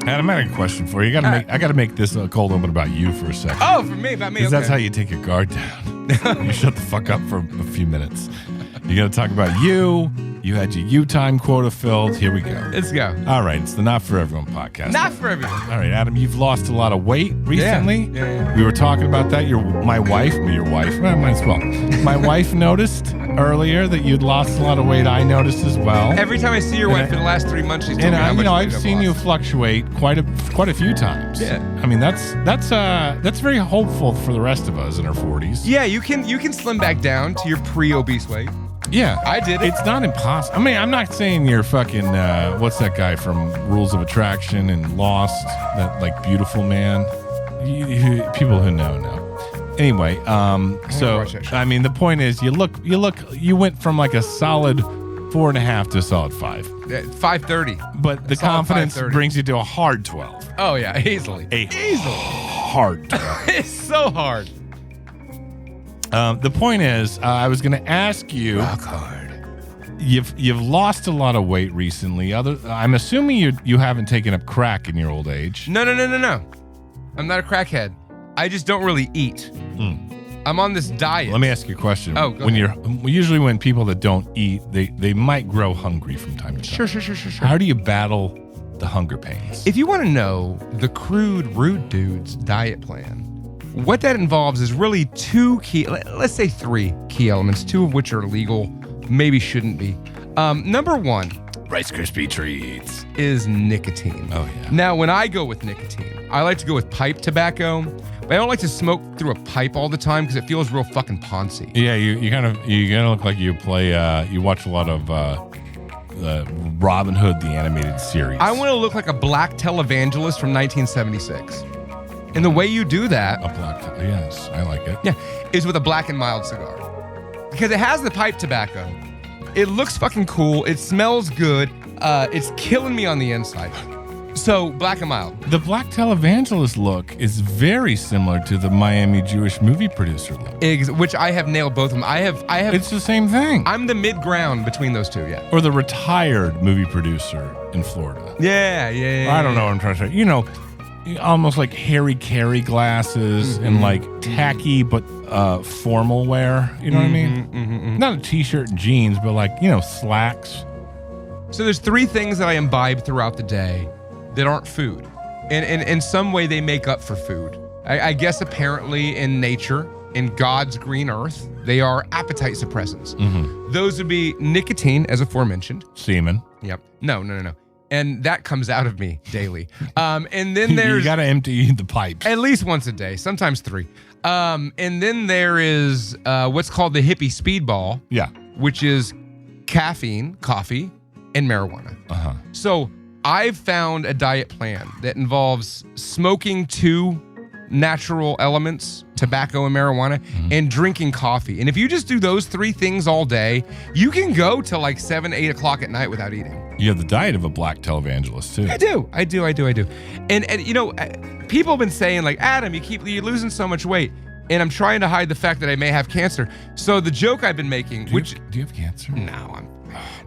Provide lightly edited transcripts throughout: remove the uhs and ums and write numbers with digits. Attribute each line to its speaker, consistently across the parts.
Speaker 1: Adam, I got a question for you. I gotta make this a cold open about you for a second.
Speaker 2: Oh, for me, about me.
Speaker 1: Because
Speaker 2: okay.
Speaker 1: that's how you take your guard down. You shut the fuck up for a few minutes. You're gonna talk about you. You had your you time quota filled. Here we go.
Speaker 2: Let's go.
Speaker 1: All right, it's the Not For Everyone podcast.
Speaker 2: Not for everyone.
Speaker 1: All right, Adam, you've lost a lot of weight recently.
Speaker 2: Yeah.
Speaker 1: We were talking about that. My wife, well, might as well. My wife noticed earlier that you'd lost a lot of weight. I noticed as well.
Speaker 2: Every time I see your wife for the last 3 months, she's told me how much weight
Speaker 1: I've seen you
Speaker 2: lost.
Speaker 1: fluctuate quite a few times.
Speaker 2: Yeah.
Speaker 1: I mean, that's very hopeful for the rest of us in our 40s.
Speaker 2: Yeah, you can slim back down to your pre-obese weight.
Speaker 1: Yeah,
Speaker 2: I did it.
Speaker 1: It's not impossible. I mean, I'm not saying you're fucking, what's that guy from Rules of Attraction and Lost, that like beautiful man. People who know. Anyway, so I mean, the point is, you went from like a solid 4.5 to a solid 5.
Speaker 2: 5:30.
Speaker 1: But the confidence brings you to a hard 12.
Speaker 2: Oh yeah, easily.
Speaker 1: Hard 12.
Speaker 2: It's so hard.
Speaker 1: The point is, I was going to ask you.
Speaker 2: Rock hard.
Speaker 1: You've lost a lot of weight recently. I'm assuming you haven't taken up crack in your old age.
Speaker 2: No. I'm not a crackhead. I just don't really eat. I'm on this diet.
Speaker 1: Let me ask you a question.
Speaker 2: Oh, go ahead.
Speaker 1: Usually when people that don't eat, they might grow hungry from time to time.
Speaker 2: Sure.
Speaker 1: How do you battle the hunger pains?
Speaker 2: If you want to know the crude, rude dude's diet plan, what that involves is really 2 key, let's say 3 key elements, 2 of which are illegal, maybe shouldn't be. Number 1,
Speaker 1: Rice Krispie treats,
Speaker 2: is nicotine.
Speaker 1: Oh yeah.
Speaker 2: Now, when I go with nicotine, I like to go with pipe tobacco, but I don't like to smoke through a pipe all the time because it feels real fucking poncy.
Speaker 1: Yeah, you kind of look like you play. You watch a lot of Robin Hood the animated series.
Speaker 2: I want to look like a black televangelist from 1976. And the way you do that,
Speaker 1: yes, I like it.
Speaker 2: yeah, is with a black and mild cigar. Because it has the pipe tobacco. It looks fucking cool. It smells good. It's killing me on the inside. So, black and mild.
Speaker 1: The black televangelist look is very similar to the Miami Jewish movie producer look.
Speaker 2: Which I have nailed both of them. I have.
Speaker 1: It's the same thing.
Speaker 2: I'm the mid-ground between those two, yeah.
Speaker 1: Or the retired movie producer in Florida.
Speaker 2: Yeah.
Speaker 1: I don't know what I'm trying to say. You know, almost like Harry Carey glasses and like tacky but formal wear. You know what I mean? Not a t-shirt and jeans, but like, slacks.
Speaker 2: So there's 3 things that I imbibe throughout the day that aren't food. And in some way they make up for food. I guess apparently in nature, in God's green earth, they are appetite suppressants. Those would be nicotine, as aforementioned.
Speaker 1: Semen.
Speaker 2: Yep. No. And that comes out of me daily. And then there's...
Speaker 1: You got to empty the pipes.
Speaker 2: At least once a day, sometimes 3. And then there is what's called the hippie speedball.
Speaker 1: Yeah.
Speaker 2: Which is caffeine, coffee, and marijuana. So I've found a diet plan that involves smoking 2 natural elements, tobacco and marijuana, and drinking coffee. And if you just do those 3 things all day, you can go to like 7, 8 o'clock at night without eating.
Speaker 1: You have the diet of a black televangelist too.
Speaker 2: I do. And people have been saying like, Adam, you're losing so much weight. And I'm trying to hide the fact that I may have cancer. So the joke I've been making,
Speaker 1: do you have cancer?
Speaker 2: No,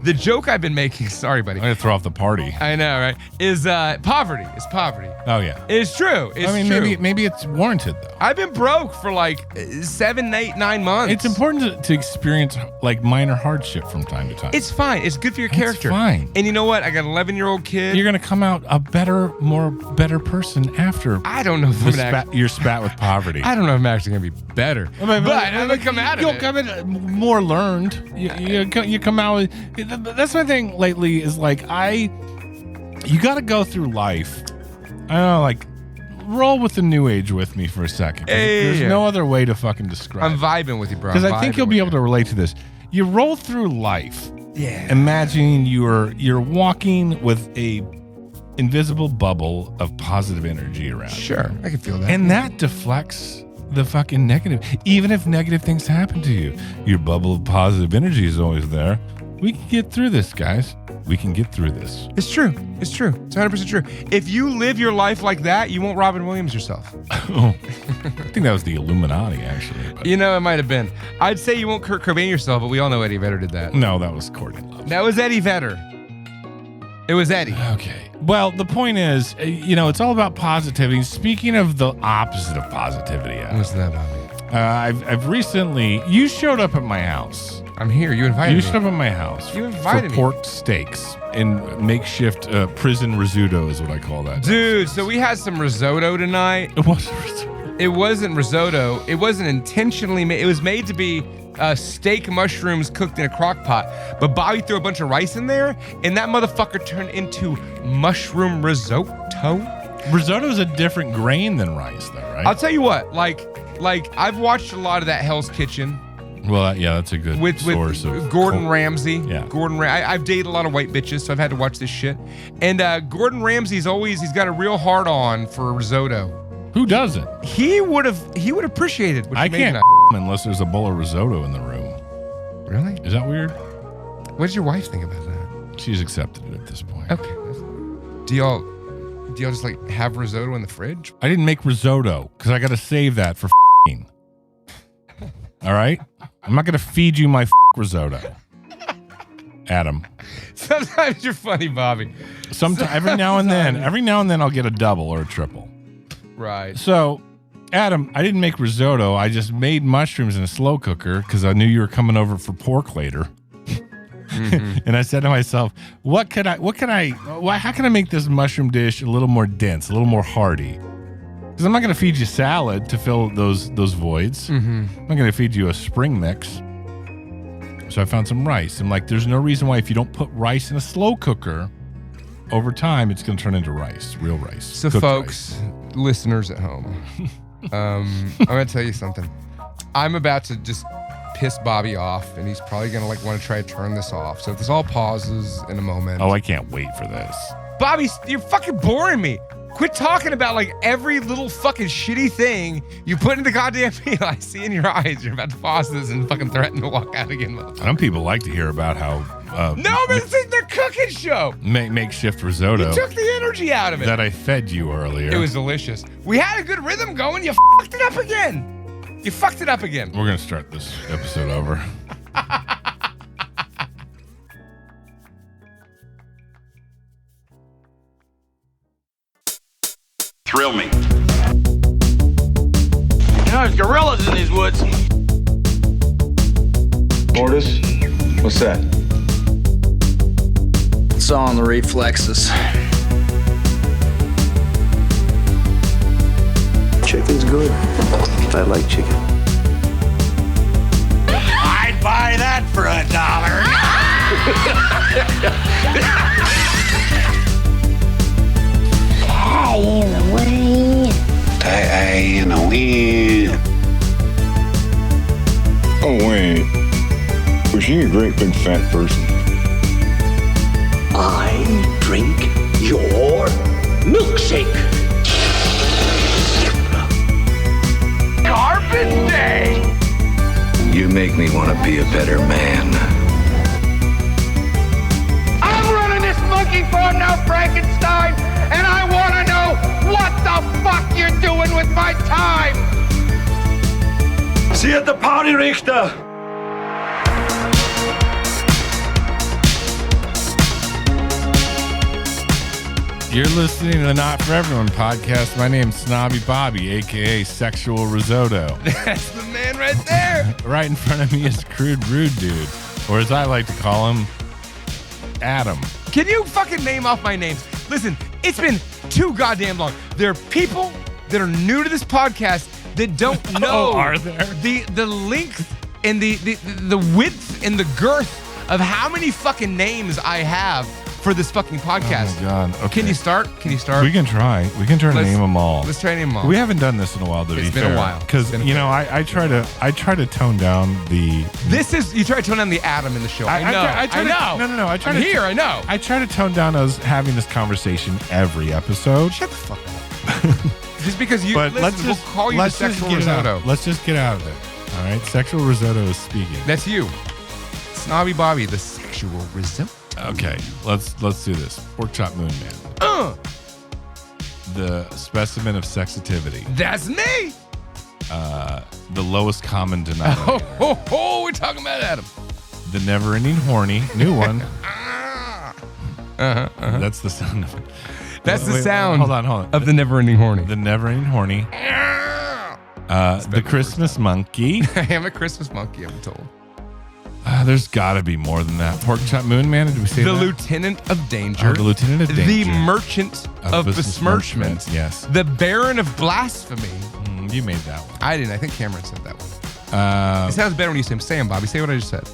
Speaker 2: the joke I've been making, sorry, buddy.
Speaker 1: I'm going to throw off the party.
Speaker 2: I know, right? Is poverty. It's poverty.
Speaker 1: Oh, yeah.
Speaker 2: It's true. True.
Speaker 1: Maybe it's warranted, though.
Speaker 2: I've been broke for like 7, 8, 9 months.
Speaker 1: It's important to experience like minor hardship from time to time.
Speaker 2: It's fine. It's good for your character.
Speaker 1: It's fine.
Speaker 2: And you know what? I got an 11-year-old kid.
Speaker 1: You're going to come out a better person after.
Speaker 2: I don't know if
Speaker 1: you're spat with poverty.
Speaker 2: I don't know if I'm actually going to be better. But I'm going to come out of it.
Speaker 1: You'll come in more learned. You come out with... That's my thing lately is like you got to go through life. I don't know, like roll with the new age with me for a second. There's no other way to fucking describe.
Speaker 2: I'm vibing with you, bro.
Speaker 1: Because I think you'll be able to relate to this. You roll through life.
Speaker 2: Yeah.
Speaker 1: Imagining you're walking with a invisible bubble of positive energy around.
Speaker 2: Sure, I can feel that.
Speaker 1: And that deflects the fucking negative. Even if negative things happen to you, your bubble of positive energy is always there. We can get through this, guys. We can get through this.
Speaker 2: It's true. It's 100% true. If you live your life like that, you won't Robin Williams yourself.
Speaker 1: I think that was the Illuminati, actually. But.
Speaker 2: It might have been. I'd say you won't Kurt Cobain yourself, but we all know Eddie Vedder did that.
Speaker 1: No, that was Courtney Love.
Speaker 2: That was Eddie Vedder. It was Eddie.
Speaker 1: Okay. Well, the point is, it's all about positivity. Speaking of the opposite of positivity,
Speaker 2: What's that about me?
Speaker 1: I've recently. You showed up at my house.
Speaker 2: I'm here. You invited me.
Speaker 1: You showed up at my house.
Speaker 2: You invited
Speaker 1: for
Speaker 2: me.
Speaker 1: Pork steaks and makeshift prison risotto is what I call that.
Speaker 2: Dude, so we had some risotto tonight.
Speaker 1: It wasn't risotto.
Speaker 2: It wasn't risotto. It wasn't intentionally made. It was made to be steak mushrooms cooked in a crock pot. But Bobby threw a bunch of rice in there, and that motherfucker turned into mushroom risotto.
Speaker 1: Risotto is a different grain than rice, though, right?
Speaker 2: I'll tell you what, like I've watched a lot of that Hell's Kitchen.
Speaker 1: Well, yeah, that's a good source of
Speaker 2: Gordon Ramsay.
Speaker 1: Yeah,
Speaker 2: I've dated a lot of white bitches, so I've had to watch this shit. And Gordon Ramsay's he's got a real hard on for risotto.
Speaker 1: Who doesn't?
Speaker 2: He would appreciate it.
Speaker 1: I can't unless there's a bowl of risotto in the room.
Speaker 2: Really?
Speaker 1: Is that weird?
Speaker 2: What does your wife think about that?
Speaker 1: She's accepted it at this point.
Speaker 2: Okay. Do y'all just like have risotto in the fridge?
Speaker 1: I didn't make risotto because I got to save that for all right? I'm not going to feed you my risotto. Adam.
Speaker 2: Sometimes you're funny, Bobby.
Speaker 1: Sometimes every now and then I'll get a double or a triple.
Speaker 2: Right.
Speaker 1: So, Adam, I didn't make risotto. I just made mushrooms in a slow cooker because I knew you were coming over for pork later. Mm-hmm. And I said to myself, how can I make this mushroom dish a little more dense, a little more hearty? Because I'm not going to feed you salad to fill those voids.
Speaker 2: Mm-hmm.
Speaker 1: I'm not going to feed you a spring mix. So I found some rice. I'm like, there's no reason why if you don't put rice in a slow cooker, over time it's going to turn into rice, real rice.
Speaker 2: So folks, listeners at home, I'm going to tell you something. I'm about to just piss Bobby off, and he's probably going to want to try to turn this off. So if this all pauses in a moment.
Speaker 1: Oh, I can't wait for this.
Speaker 2: Bobby, you're fucking boring me. Quit talking about every little fucking shitty thing you put in the goddamn meal. I see in your eyes you're about to pause this and fucking threaten to walk out again.
Speaker 1: Some people like to hear about how
Speaker 2: no, but this is the cooking show.
Speaker 1: Makeshift risotto.
Speaker 2: You took the energy out of it.
Speaker 1: That I fed you earlier.
Speaker 2: It was delicious. We had a good rhythm going. You fucked it up again. We're going to
Speaker 1: start this episode over.
Speaker 3: Thrill me. There's gorillas in these woods.
Speaker 4: Mortis, what's that?
Speaker 5: It's all in the reflexes.
Speaker 6: Chicken's good. I like chicken.
Speaker 3: I'd buy that for $1.
Speaker 6: Die in the wind.
Speaker 4: Oh, wait. Was she a great big fat person?
Speaker 6: I drink your milkshake.
Speaker 3: Carpet Day!
Speaker 6: You make me want to be a better man.
Speaker 3: I'm running this monkey farm now, Frankenstein, and I want to know what the fuck you're doing with my time!
Speaker 4: See you at the party, Richter!
Speaker 1: You're listening to the Not For Everyone podcast. My name's Snobby Bobby, a.k.a. Sexual Risotto.
Speaker 2: That's the man right there.
Speaker 1: Right in front of me is Crude Rude Dude, or as I like to call him, Adam.
Speaker 2: Can you fucking name off my names? Listen, it's been too goddamn long. There are people that are new to this podcast that don't know
Speaker 1: are there?
Speaker 2: the length and the width and the girth of how many fucking names I have for this fucking podcast.
Speaker 1: Oh my God. Okay.
Speaker 2: Can you start?
Speaker 1: We can try. We can try to name them all.
Speaker 2: Let's try to name them all.
Speaker 1: We haven't done this in a while, to be fair.
Speaker 2: It's been a while.
Speaker 1: Because, I try to tone down the...
Speaker 2: You try to tone down the Adam in the show. I know. I know.
Speaker 1: I try to tone down us having this conversation every episode.
Speaker 2: Shut the fuck up. Just because you...
Speaker 1: But
Speaker 2: we'll call you the Sexual Risotto.
Speaker 1: Let's just get out of it. All right? Sexual Risotto is speaking.
Speaker 2: That's you. Snobby Bobby, the Sexual Risotto.
Speaker 1: Okay, let's do this. Pork Chop Moon Man. The specimen of sexativity.
Speaker 2: That's me.
Speaker 1: The lowest common denominator.
Speaker 2: We're talking about Adam.
Speaker 1: The never-ending horny. New one. That's the sound of it.
Speaker 2: That's the sound.
Speaker 1: Hold on.
Speaker 2: Of the never-ending horny.
Speaker 1: The never-ending horny. The Christmas monkey.
Speaker 2: I am a Christmas monkey, I'm told.
Speaker 1: There's got to be more than that. Pork chop moon man, did we say
Speaker 2: the
Speaker 1: that?
Speaker 2: Lieutenant of Danger.
Speaker 1: Oh, the Lieutenant of Danger.
Speaker 2: The Merchant of Besmirchment.
Speaker 1: Yes.
Speaker 2: The Baron of Blasphemy.
Speaker 1: You made that one.
Speaker 2: I didn't. I think Cameron said that one. It sounds better when you say them. Say them, Bobby. Say what I just said.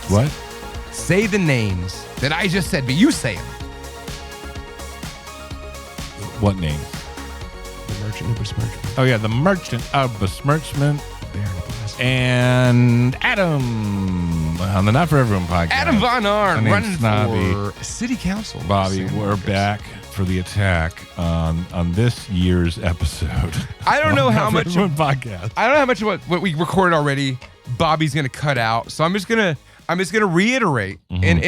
Speaker 1: What?
Speaker 2: Say the names that I just said, but you say them.
Speaker 1: What name?
Speaker 2: The Merchant of Besmirchment.
Speaker 1: Oh, yeah. The Merchant of Besmirchment.
Speaker 2: Baron of Blasphemy.
Speaker 1: And Adam on the Not For Everyone podcast.
Speaker 2: Adam Von Arn
Speaker 1: My
Speaker 2: running
Speaker 1: name's Snobby.
Speaker 2: for City Council.
Speaker 1: Bobby,
Speaker 2: San
Speaker 1: we're
Speaker 2: Marcos.
Speaker 1: back for the attack on this year's episode.
Speaker 2: I don't know how
Speaker 1: Not For
Speaker 2: much.
Speaker 1: Everyone podcast.
Speaker 2: I don't know how much of what we recorded already. Bobby's gonna cut out, so I'm just gonna reiterate, and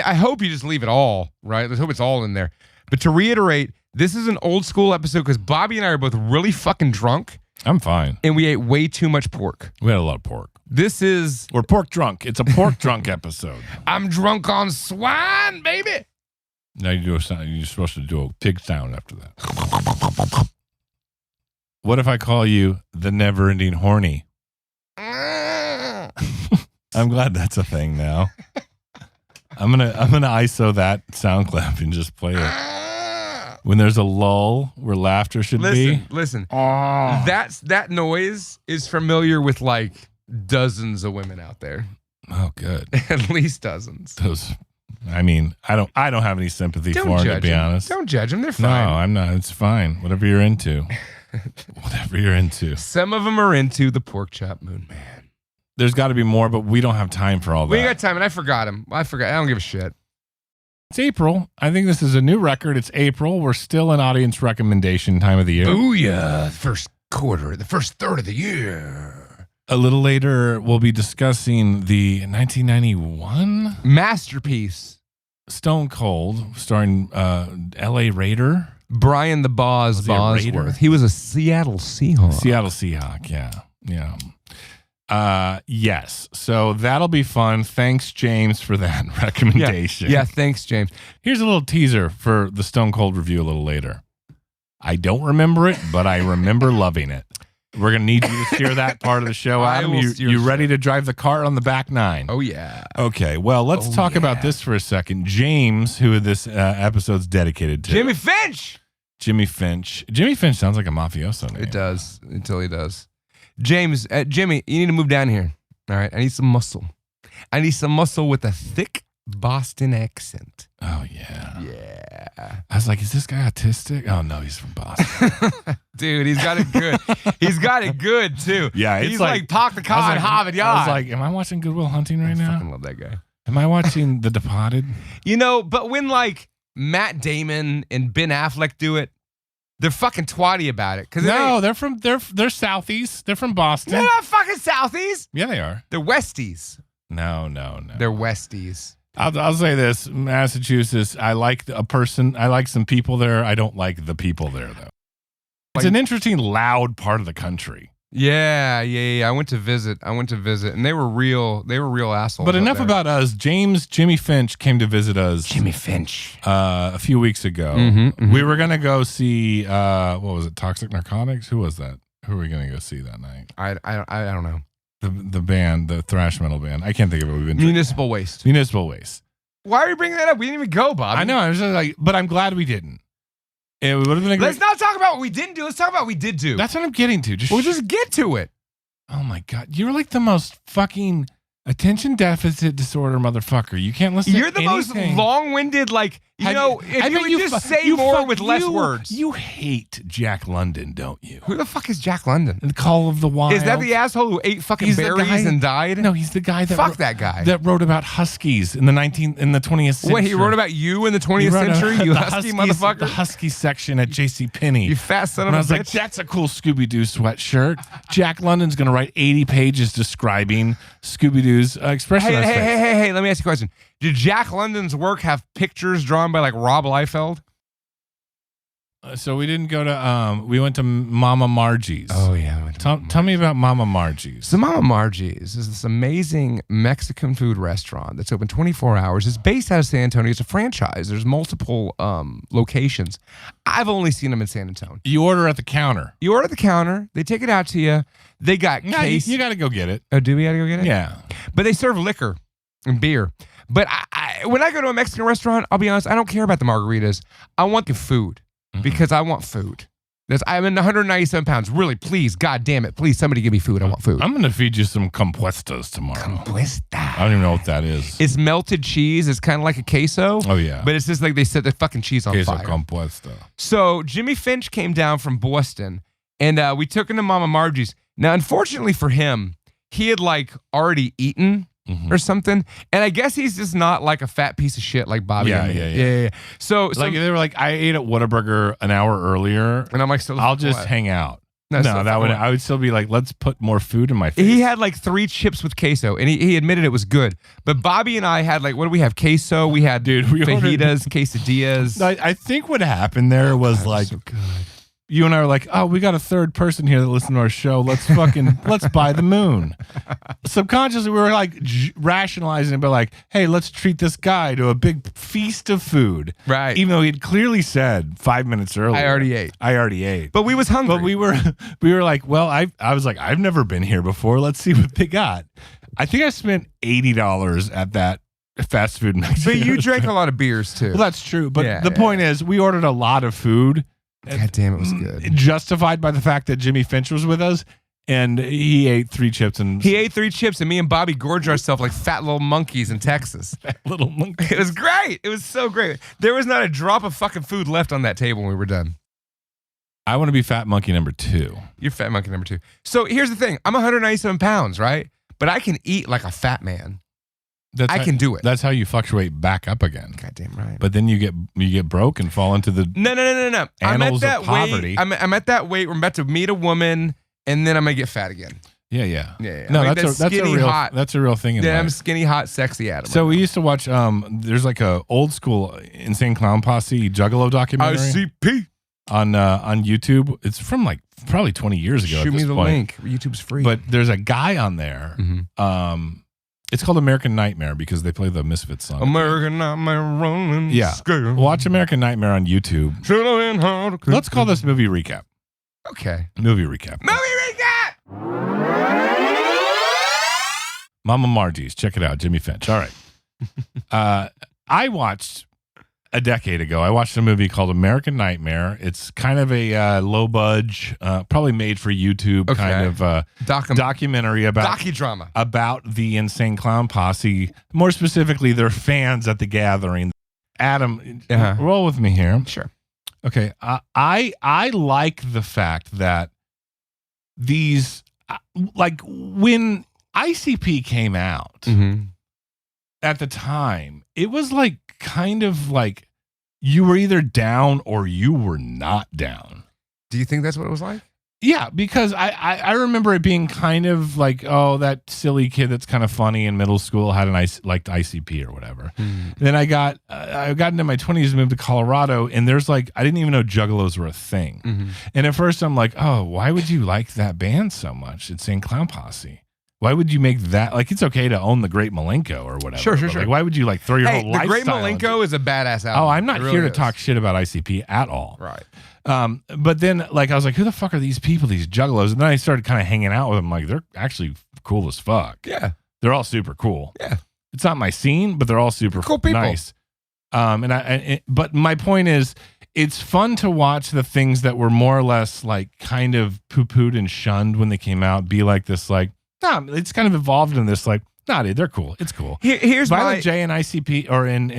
Speaker 2: I hope you just leave it all right. Let's hope it's all in there. But to reiterate, this is an old school episode because Bobby and I are both really fucking drunk,
Speaker 1: I'm fine.
Speaker 2: and we ate way too much pork.
Speaker 1: We had a lot of pork.
Speaker 2: We're
Speaker 1: pork drunk. It's a pork drunk episode.
Speaker 2: I'm drunk on swine, baby.
Speaker 1: Now you do a sound. You're supposed to do a pig sound after that. What if I call you the never-ending horny? I'm glad that's a thing now. I'm gonna ISO that sound clip and just play it when there's a lull where laughter should be.
Speaker 2: Listen. That noise is familiar with like dozens of women out there.
Speaker 1: Oh, good.
Speaker 2: At least dozens.
Speaker 1: I don't have any sympathy for them, to be honest.
Speaker 2: Don't judge them. They're
Speaker 1: No,
Speaker 2: fine.
Speaker 1: I'm not. It's fine. Whatever you're into. Whatever you're into.
Speaker 2: Some of them are into the pork chop moon man.
Speaker 1: There's got to be more, but we don't have time for all that.
Speaker 2: We ain't got time, and I forgot him. I don't give a shit.
Speaker 1: It's April. I think this is a new record. It's April. We're still in audience recommendation time of the year.
Speaker 2: Booyah. The first third of the year.
Speaker 1: A little later, we'll be discussing the 1991
Speaker 2: masterpiece,
Speaker 1: Stone Cold, starring L.A. Raider.
Speaker 2: Brian the Boz
Speaker 1: Was he a Raider?
Speaker 2: Bosworth. He was a Seattle Seahawk.
Speaker 1: Seattle Seahawk, yeah. Yes. So that'll be fun. Thanks, James, for that recommendation.
Speaker 2: Yeah, thanks, James.
Speaker 1: Here's a little teaser for the Stone Cold review a little later. I don't remember it, but I remember loving it. We're going to need you to steer that part of the show, Adam. You ready to drive the car on the back nine?
Speaker 2: Oh, yeah.
Speaker 1: Okay, well, let's talk about this for a second. James, who this episode's dedicated to.
Speaker 2: Jimmy Finch.
Speaker 1: Jimmy Finch sounds like a mafioso name.
Speaker 2: It does, until he does. James, Jimmy, you need to move down here. All right, I need some muscle. I need some muscle with a thick Boston accent.
Speaker 1: Oh, yeah.
Speaker 2: Yeah.
Speaker 1: I was like, is this guy autistic? Oh, no, he's from Boston.
Speaker 2: Dude, he's got it good. He's got it good, too.
Speaker 1: Yeah, it's
Speaker 2: he's like Park the car and Harvard Yard.
Speaker 1: I was like, am I watching Good Will Hunting right now?
Speaker 2: I fucking love that guy.
Speaker 1: Am I watching The Departed?
Speaker 2: You know, but when like Matt Damon and Ben Affleck do it, they're fucking twatty about it.
Speaker 1: No, they're Southies. They're from Boston.
Speaker 2: They're not fucking Southies.
Speaker 1: Yeah, they are.
Speaker 2: They're Westies.
Speaker 1: No.
Speaker 2: They're Westies.
Speaker 1: I'll say this, Massachusetts, I like some people there. I don't like the people there, though. It's an interesting, loud part of the country.
Speaker 2: Yeah. I went to visit, and they were real assholes.
Speaker 1: But enough about us. Jimmy Finch came to visit us.
Speaker 2: Jimmy Finch.
Speaker 1: A few weeks ago. We were going to go see, what was it, Toxic Narcotics? Who was that? Who were we going to go see that night?
Speaker 2: I don't know.
Speaker 1: The band, the thrash metal band. I can't think of it. We've been
Speaker 2: Municipal Waste.
Speaker 1: Why
Speaker 2: are you bringing that up? We didn't even go, Bob.
Speaker 1: I know. I was just like, but I'm glad we didn't. It would have been a great.
Speaker 2: Let's not talk about what we didn't do. Let's talk about what we did do.
Speaker 1: That's what I'm getting to.
Speaker 2: Just get to it.
Speaker 1: Oh my God. You're like the most fucking attention deficit disorder motherfucker. You can't listen
Speaker 2: You're
Speaker 1: to
Speaker 2: the most long-winded, like, if you would just say more with less words.
Speaker 1: You hate Jack London, don't you?
Speaker 2: Who the fuck is Jack London?
Speaker 1: The Call of the Wild.
Speaker 2: Is that the asshole who ate fucking berries and died?
Speaker 1: No, he's the guy that
Speaker 2: Fuck that guy.
Speaker 1: That wrote about huskies in the 20th century.
Speaker 2: What, he wrote about you in the 20th century? You husky motherfucker?
Speaker 1: The husky section at JCPenney.
Speaker 2: You fat son of a bitch.
Speaker 1: I was like, that's a cool Scooby-Doo sweatshirt. Jack London's going to write 80 pages describing Scooby-Doo's expression.
Speaker 2: Hey, let me ask you a question. Did Jack London's work have pictures drawn by like Rob Liefeld?
Speaker 1: So we didn't go to, we went to Mama Margie's.
Speaker 2: Oh, yeah.
Speaker 1: Tell me about Mama Margie's.
Speaker 2: So Mama Margie's is this amazing Mexican food restaurant that's open 24 hours. It's based out of San Antonio. It's a franchise. There's multiple locations. I've only seen them in San Antonio.
Speaker 1: You order at the counter.
Speaker 2: You order at the counter. They take it out to you. They got case.
Speaker 1: You got to go get it.
Speaker 2: Oh, do we got to go get it?
Speaker 1: Yeah.
Speaker 2: But they serve liquor and beer. But when I go to a Mexican restaurant, I'll be honest, I don't care about the margaritas. I want the food. Because I want food. I'm in 197 pounds. Really, please, God damn it. Please, somebody give me food. I want food.
Speaker 1: I'm going to feed you some compuestas tomorrow.
Speaker 2: Compuesta.
Speaker 1: I don't even know what that is.
Speaker 2: It's melted cheese. It's kind of like a queso.
Speaker 1: Oh, yeah.
Speaker 2: But it's just like they set the fucking cheese on
Speaker 1: Queso
Speaker 2: fire.
Speaker 1: compuesta.
Speaker 2: So Jimmy Finch came down from Boston, and we took him to Mama Margie's. Now, unfortunately for him, he had like already eaten or something. And I guess he's just not like a fat piece of shit like Bobby.
Speaker 1: Yeah.
Speaker 2: So
Speaker 1: like they were like, I ate at Whataburger an hour earlier,
Speaker 2: and I'm like,
Speaker 1: I'll just hang out. No, I would still be like, let's put more food in my face.
Speaker 2: He had like 3 chips with queso, and he admitted it was good. But Bobby and I had like, what do we have? Queso. We had fajitas, quesadillas.
Speaker 1: I think what happened there was like,
Speaker 2: so good.
Speaker 1: You and I were like, oh, we got a third person here that listens to our show. Let's buy the moon. Subconsciously, we were like rationalizing, but like, hey, let's treat this guy to a big feast of food.
Speaker 2: Right.
Speaker 1: Even though he'd clearly said 5 minutes earlier,
Speaker 2: I already ate. But we was hungry.
Speaker 1: But we were like, well, I was like, I've never been here before. Let's see what they got. I think I spent $80 at that fast food Mexican
Speaker 2: But you drank a lot of beers too.
Speaker 1: Well, that's true. But the point is, we ordered a lot of food.
Speaker 2: God damn, it was good.
Speaker 1: Justified by the fact that Jimmy Finch was with us, and he ate 3 chips.
Speaker 2: He ate 3 chips, and me and Bobby gorged ourselves like fat little monkeys in Texas.
Speaker 1: Fat little monkeys.
Speaker 2: It was great. It was so great. There was not a drop of fucking food left on that table when we were done.
Speaker 1: I want to be fat monkey number 2.
Speaker 2: You're fat monkey number 2. So here's the thing. I'm 197 pounds, right? But I can eat like a fat man. I can do it.
Speaker 1: That's how you fluctuate back up again.
Speaker 2: Goddamn right.
Speaker 1: But then you get broke and fall into the
Speaker 2: no.
Speaker 1: annals of poverty.
Speaker 2: I'm at that weight. We're about to meet a woman, and then I'm gonna get fat again.
Speaker 1: Yeah.
Speaker 2: I
Speaker 1: No,
Speaker 2: mean,
Speaker 1: that's a real thing.
Speaker 2: Then
Speaker 1: life.
Speaker 2: I'm skinny, hot, sexy Adam.
Speaker 1: So we used to watch. There's like a old school Insane Clown Posse Juggalo documentary.
Speaker 2: ICP
Speaker 1: on YouTube. It's from like probably 20 years ago.
Speaker 2: Shoot me the link. YouTube's free.
Speaker 1: But there's a guy on there. It's called American Nightmare because they play the Misfits song.
Speaker 2: American Nightmare rolling.
Speaker 1: Yeah.
Speaker 2: Scale.
Speaker 1: Watch American Nightmare on YouTube. Let's call this movie recap.
Speaker 2: Okay.
Speaker 1: Movie recap. Mama Margie's. Check it out. Jimmy Finch. All right. I watched a decade ago. I watched a movie called American Nightmare. It's kind of a low budge, probably made for YouTube kind of documentary about
Speaker 2: docudrama
Speaker 1: about the Insane Clown Posse. More specifically, their fans at the gathering. Adam, roll with me here.
Speaker 2: Sure.
Speaker 1: Okay. I like the fact that these, like when ICP came out at the time, it was like kind of like you were either down or you were not down.
Speaker 2: Do you think that's what it was like?
Speaker 1: Yeah, because I remember it being kind of like, oh, that silly kid that's kind of funny in middle school had liked ICP or whatever. Then I got into my 20s, moved to Colorado, and there's like, I didn't even know Juggalos were a thing. And at first I'm like, oh, why would you like that band so much? Insane Clown Posse. Why would you make that? Like, it's okay to own the Great Malenko or whatever. Sure. Like, why would you like throw your whole lifestyle?
Speaker 2: The Great Malenko is a badass album.
Speaker 1: Oh, I'm not here to talk shit about ICP at all.
Speaker 2: Right.
Speaker 1: But then, like, I was like, who the fuck are these people, these Juggalos? And then I started kind of hanging out with them. Like, they're actually cool as fuck.
Speaker 2: Yeah.
Speaker 1: They're all super cool.
Speaker 2: Yeah.
Speaker 1: It's not my scene, but they're all super
Speaker 2: cool people.
Speaker 1: Nice. But my point is, it's fun to watch the things that were more or less like kind of poo-pooed and shunned when they came out be like this, like, nah, it's kind of evolved in this, like, nah, dude, they're cool. It's cool.
Speaker 2: Here's
Speaker 1: Violent J and ICP or in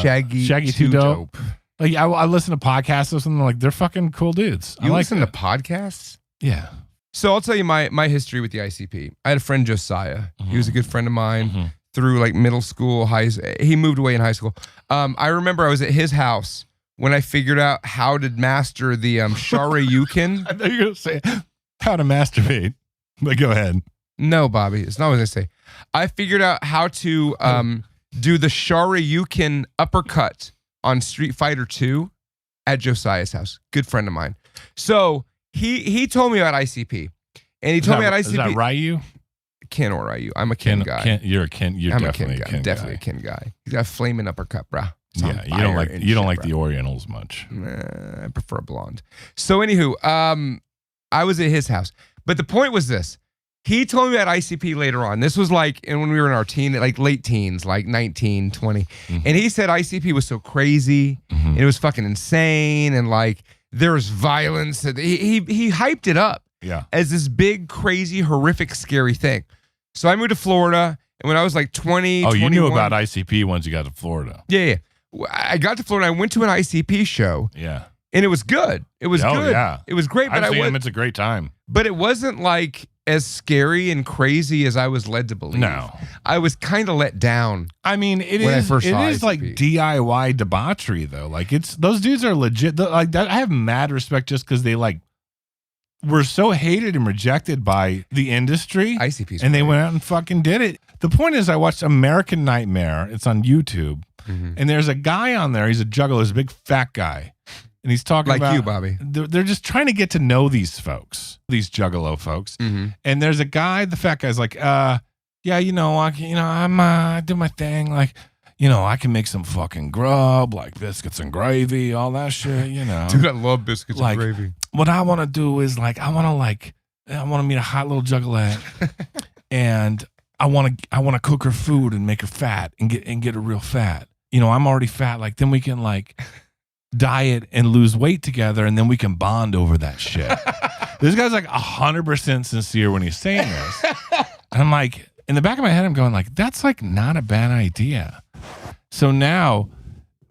Speaker 2: Shaggy
Speaker 1: Too Dope. Like I listen to podcasts or something, like they're fucking cool dudes.
Speaker 2: You listen to podcasts?
Speaker 1: Yeah.
Speaker 2: So I'll tell you my history with the ICP. I had a friend, Josiah. He was a good friend of mine through like middle school, he moved away in high school. I remember I was at his house when I figured out how to master the Shoryuken.
Speaker 1: I thought you were going to say how to masturbate. But go ahead.
Speaker 2: No, Bobby. It's not what I was going to say. I figured out how to do the Shoryuken uppercut on Street Fighter 2. at Josiah's house. Good friend of mine. So he told me about ICP. And he told me about ICP.
Speaker 1: Is that Ryu?
Speaker 2: Ken or Ryu. I'm a Ken guy.
Speaker 1: You're a Ken. You're definitely a Ken guy.
Speaker 2: Definitely a Ken guy. He's got a flaming uppercut, bro.
Speaker 1: Yeah, you don't like the Orientals much.
Speaker 2: I prefer blonde. So anywho, I was at his house. But the point was this. He told me about ICP later on. This was like when we were in our late teens, like 19, 20. Mm-hmm. And he said ICP was so crazy and it was fucking insane and like there was violence. He hyped it up as this big, crazy, horrific, scary thing. So I moved to Florida, and when I was like 20, 21,
Speaker 1: you knew about ICP once you got to Florida.
Speaker 2: Yeah. I got to Florida. I went to an ICP show.
Speaker 1: Yeah.
Speaker 2: And it was good. It was good. Yeah. It was great. But
Speaker 1: I've seen him. It's a great time.
Speaker 2: But it wasn't like as scary and crazy as I was led to believe.
Speaker 1: No.
Speaker 2: I was kind of let down.
Speaker 1: I mean, it is like DIY debauchery, though. Like, those dudes are legit. Like that, I have mad respect just because they like were so hated and rejected by the industry.
Speaker 2: ICP's
Speaker 1: and they went out and fucking did it. The point is, I watched American Nightmare. It's on YouTube. And there's a guy on there. He's a juggalo. He's a big fat guy. And he's talking
Speaker 2: like
Speaker 1: about,
Speaker 2: you, Bobby.
Speaker 1: They're just trying to get to know these folks, these juggalo folks. And there's a guy, the fat guy's like, I do my thing. Like, I can make some fucking grub, like biscuits and gravy, all that shit,
Speaker 2: Dude, I love biscuits and gravy.
Speaker 1: What I want to do is like, I want to meet a hot little juggalette and I want to cook her food and make her fat and get her real fat. I'm already fat. Like, then we can like diet and lose weight together, and then we can bond over that shit. This guy's like 100% sincere when he's saying this. And I'm like, in the back of my head, I'm going like, that's like not a bad idea. So now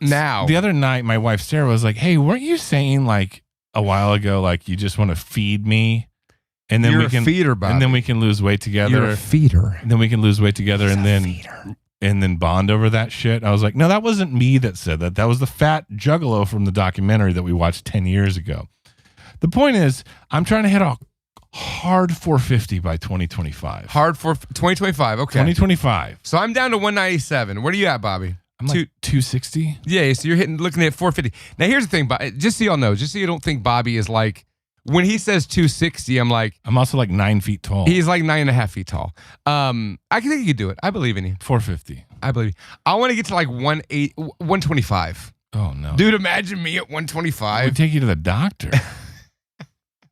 Speaker 1: the other night, my wife Sarah was like, hey, weren't you saying like a while ago, like you just want to feed me? And then
Speaker 2: You're a feeder, Bobby.
Speaker 1: And then we can lose weight together.
Speaker 2: You're a feeder.
Speaker 1: And then we can lose weight together and then bond over that shit. I was like, no, that wasn't me that said that. That was the fat juggalo from the documentary that we watched 10 years ago. The point is, I'm trying to hit a hard 450 by 2025.
Speaker 2: Hard for 2025. Okay.
Speaker 1: 2025.
Speaker 2: So I'm down to 197. Where are you at, Bobby?
Speaker 1: I'm like 260.
Speaker 2: Yeah, so you're looking at 450. Now here's the thing, just so y'all know, just so you don't think Bobby is like, when he says 260, I'm also like 9 feet tall. He's like 9.5 feet tall. I think you could do it. I believe in you.
Speaker 1: 450.
Speaker 2: I believe you. I want to get to like 125.
Speaker 1: Oh no,
Speaker 2: dude! Imagine me at 125.
Speaker 1: I would take you to the doctor.